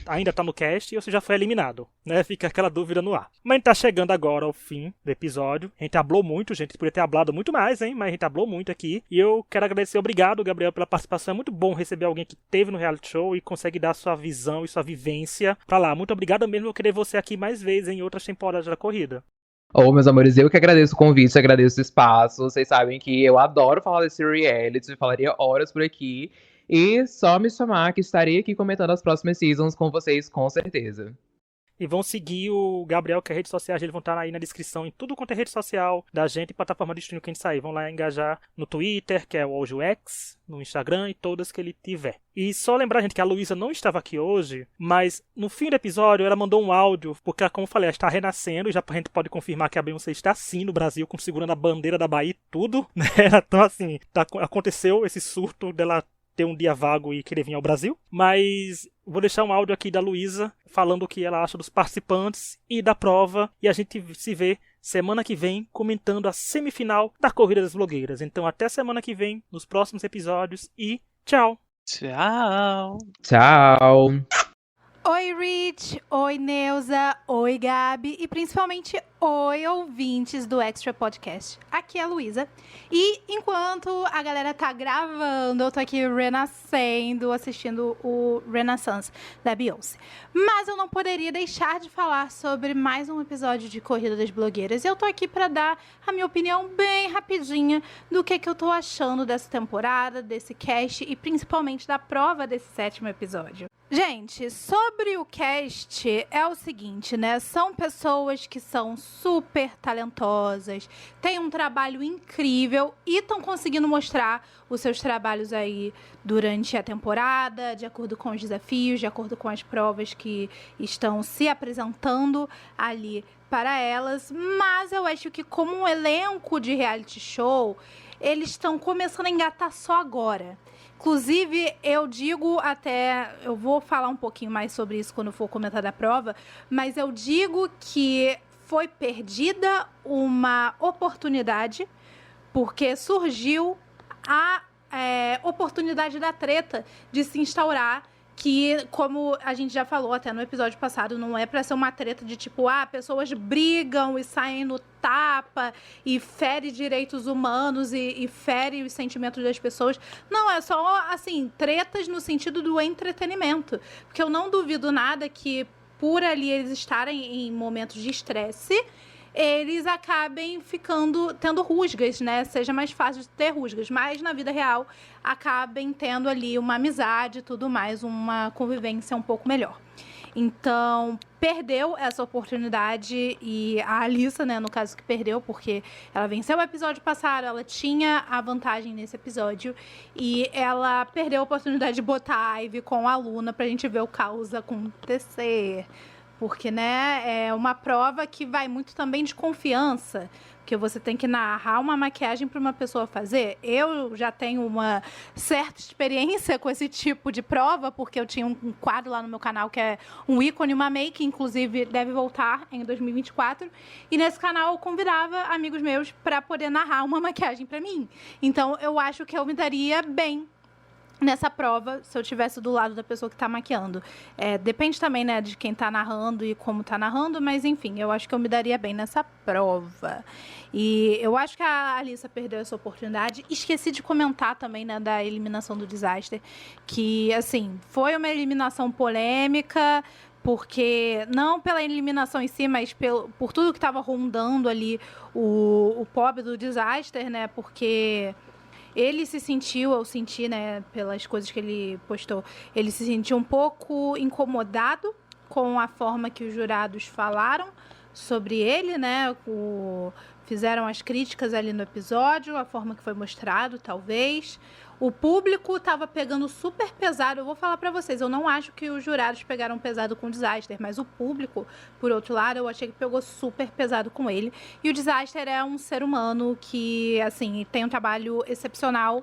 ainda tá no cast ou se já foi eliminado, né? Fica aquela dúvida no ar. Mas a gente tá chegando agora ao fim do episódio. A gente hablou muito, gente. Podia ter hablado muito mais, hein? Mas a gente hablou muito aqui. E eu quero agradecer, obrigado, Gabriel, pela participação. É muito bom receber alguém que teve no reality show e consegue dar sua visão e sua vivência pra lá. Muito obrigado mesmo. Eu querer você aqui mais vezes em outras temporadas da corrida. Meus amores, eu que agradeço o convite, agradeço o espaço. Vocês sabem que eu adoro falar desse reality, falaria horas por aqui. E só me chamar que estarei aqui comentando as próximas seasons com vocês, com certeza. E vão seguir o Gabriel, que é redes sociais, eles vão estar aí na descrição em tudo quanto é rede social da gente e plataforma de streaming que a gente sair. Vão lá engajar no Twitter, que é o X, no Instagram e todas que ele tiver. E só lembrar, gente, que a Luísa não estava aqui hoje, mas no fim do episódio ela mandou um áudio, porque, como eu falei, ela está renascendo e já a gente pode confirmar que a Beyoncé está sim no Brasil, segurando a bandeira da Bahia e tudo, né? Então, assim, aconteceu esse surto dela ter um dia vago e querer vir ao Brasil, mas vou deixar um áudio aqui da Luísa falando o que ela acha dos participantes e da prova, e a gente se vê semana que vem comentando a semifinal da Corrida das Blogueiras. Então até semana que vem, nos próximos episódios, e tchau! Tchau! Tchau! Oi, Rich! Oi, Neuza! Oi, Gabi! E principalmente, oi, ouvintes do Extra Podcast. Aqui é a Luísa. E enquanto a galera tá gravando, eu tô aqui renascendo, assistindo o Renaissance da Beyoncé. Mas eu não poderia deixar de falar sobre mais um episódio de Corrida das Blogueiras. E eu tô aqui pra dar a minha opinião bem rapidinha do que eu tô achando dessa temporada, desse cast e principalmente da prova desse 7º episódio. Gente, sobre o cast é o seguinte, né? São pessoas que são super talentosas, têm um trabalho incrível e estão conseguindo mostrar os seus trabalhos aí durante a temporada, de acordo com os desafios, de acordo com as provas que estão se apresentando ali para elas. Mas eu acho que como um elenco de reality show, eles estão começando a engatar só agora. Inclusive, eu vou falar um pouquinho mais sobre isso quando for comentar da prova, mas eu digo que foi perdida uma oportunidade, porque surgiu a oportunidade da treta de se instaurar, que, como a gente já falou até no episódio passado, não é pra ser uma treta de tipo, pessoas brigam e saem no tapa e fere direitos humanos e fere os sentimentos das pessoas. Não, é só, assim, tretas no sentido do entretenimento. Porque eu não duvido nada que, por ali eles estarem em momentos de estresse, eles acabem tendo rusgas, né? Seja mais fácil de ter rusgas, mas na vida real acabem tendo ali uma amizade e tudo mais, uma convivência um pouco melhor. Então, perdeu essa oportunidade e a Alyssa, né, no caso que perdeu, porque ela venceu o episódio passado, ela tinha a vantagem nesse episódio e ela perdeu a oportunidade de botar a Ivy com a Luna pra gente ver o caos acontecer. Porque, né, é uma prova que vai muito também de confiança, porque você tem que narrar uma maquiagem para uma pessoa fazer. Eu já tenho uma certa experiência com esse tipo de prova, porque eu tinha um quadro lá no meu canal que é um ícone, uma make, inclusive deve voltar em 2024. E nesse canal eu convidava amigos meus para poder narrar uma maquiagem para mim. Então eu acho que eu me daria bem nessa prova, se eu estivesse do lado da pessoa que tá maquiando. Depende também, né, de quem tá narrando e como tá narrando, mas enfim, eu acho que eu me daria bem nessa prova. E eu acho que a Alyssa perdeu essa oportunidade. Por de comentar também, né, da eliminação do Disaster, que, assim, foi uma eliminação polêmica, porque, não pela eliminação em si, mas por tudo que estava rondando ali o pobre do Disaster, né, porque ele se sentiu, eu senti, né, pelas coisas que ele postou, ele se sentiu um pouco incomodado com a forma que os jurados falaram sobre ele, né? Fizeram as críticas ali no episódio, a forma que foi mostrado, talvez. O público estava pegando super pesado. Eu vou falar pra vocês, eu não acho que os jurados pegaram pesado com o Disaster, mas o público, por outro lado, eu achei que pegou super pesado com ele. E o Disaster é um ser humano que, assim, tem um trabalho excepcional.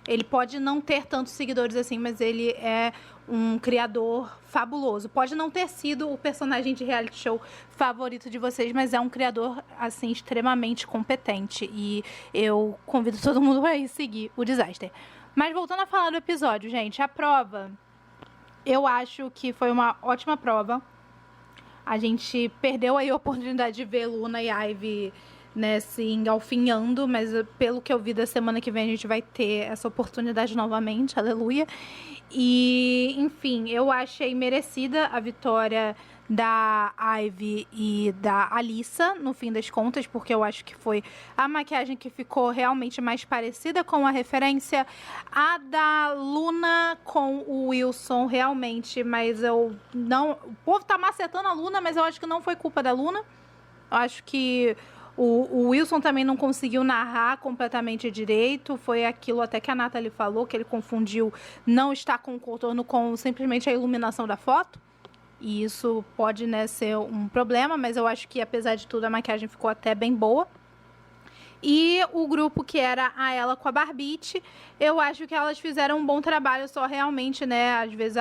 Ele pode não ter tantos seguidores assim, mas ele é um criador fabuloso. Pode não ter sido o personagem de reality show favorito de vocês, mas é um criador, assim, extremamente competente. E eu convido todo mundo a ir seguir o Disaster. Mas voltando a falar do episódio, gente, a prova, eu acho que foi uma ótima prova. A gente perdeu aí a oportunidade de ver Luna e Ivy, né, se engalfinhando, mas pelo que eu vi da semana que vem a gente vai ter essa oportunidade novamente, aleluia. E, enfim, eu achei merecida a vitória da Ivy e da Alyssa, no fim das contas, porque eu acho que foi a maquiagem que ficou realmente mais parecida com a referência. A da Luna com o Wilson, realmente, mas eu não... O povo tá macetando a Luna, mas eu acho que não foi culpa da Luna. Eu acho que o Wilson também não conseguiu narrar completamente direito. Foi aquilo até que a Nathalie falou, que ele confundiu não estar com o contorno com simplesmente a iluminação da foto. E isso pode, né, ser um problema, mas eu acho que, apesar de tudo, a maquiagem ficou até bem boa. E o grupo que era a Ela com a Barbite, eu acho que elas fizeram um bom trabalho, só realmente, né, às vezes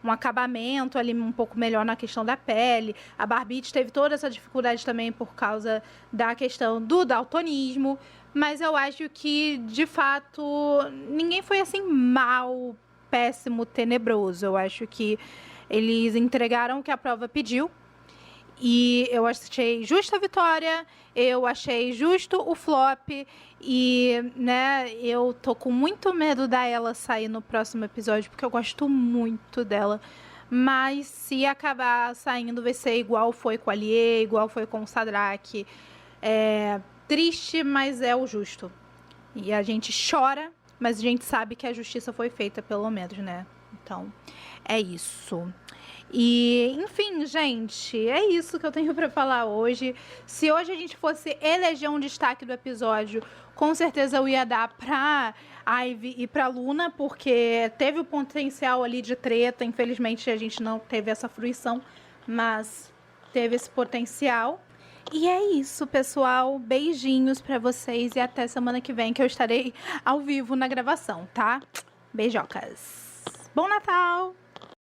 um acabamento ali um pouco melhor na questão da pele. A Barbite teve toda essa dificuldade também por causa da questão do daltonismo, mas eu acho que, de fato, ninguém foi assim mal, péssimo, tenebroso. Eu acho que eles entregaram o que a prova pediu. E eu achei justa a vitória, eu achei justo o flop e, né, eu tô com muito medo da Ela sair no próximo episódio, porque eu gosto muito dela. Mas se acabar saindo, vai ser igual foi com a Lier, igual foi com o Sadrak. É triste, mas é o justo. E a gente chora, mas a gente sabe que a justiça foi feita, pelo menos, né? Então, é isso. E, enfim, gente, é isso que eu tenho pra falar hoje. Se hoje a gente fosse eleger um destaque do episódio, com certeza eu ia dar pra Ivy e pra Luna, porque teve o potencial ali de treta. Infelizmente a gente não teve essa fruição, mas teve esse potencial. E é isso, pessoal. Beijinhos pra vocês e até semana que vem, que eu estarei ao vivo na gravação, tá? Beijocas. Bom Natal!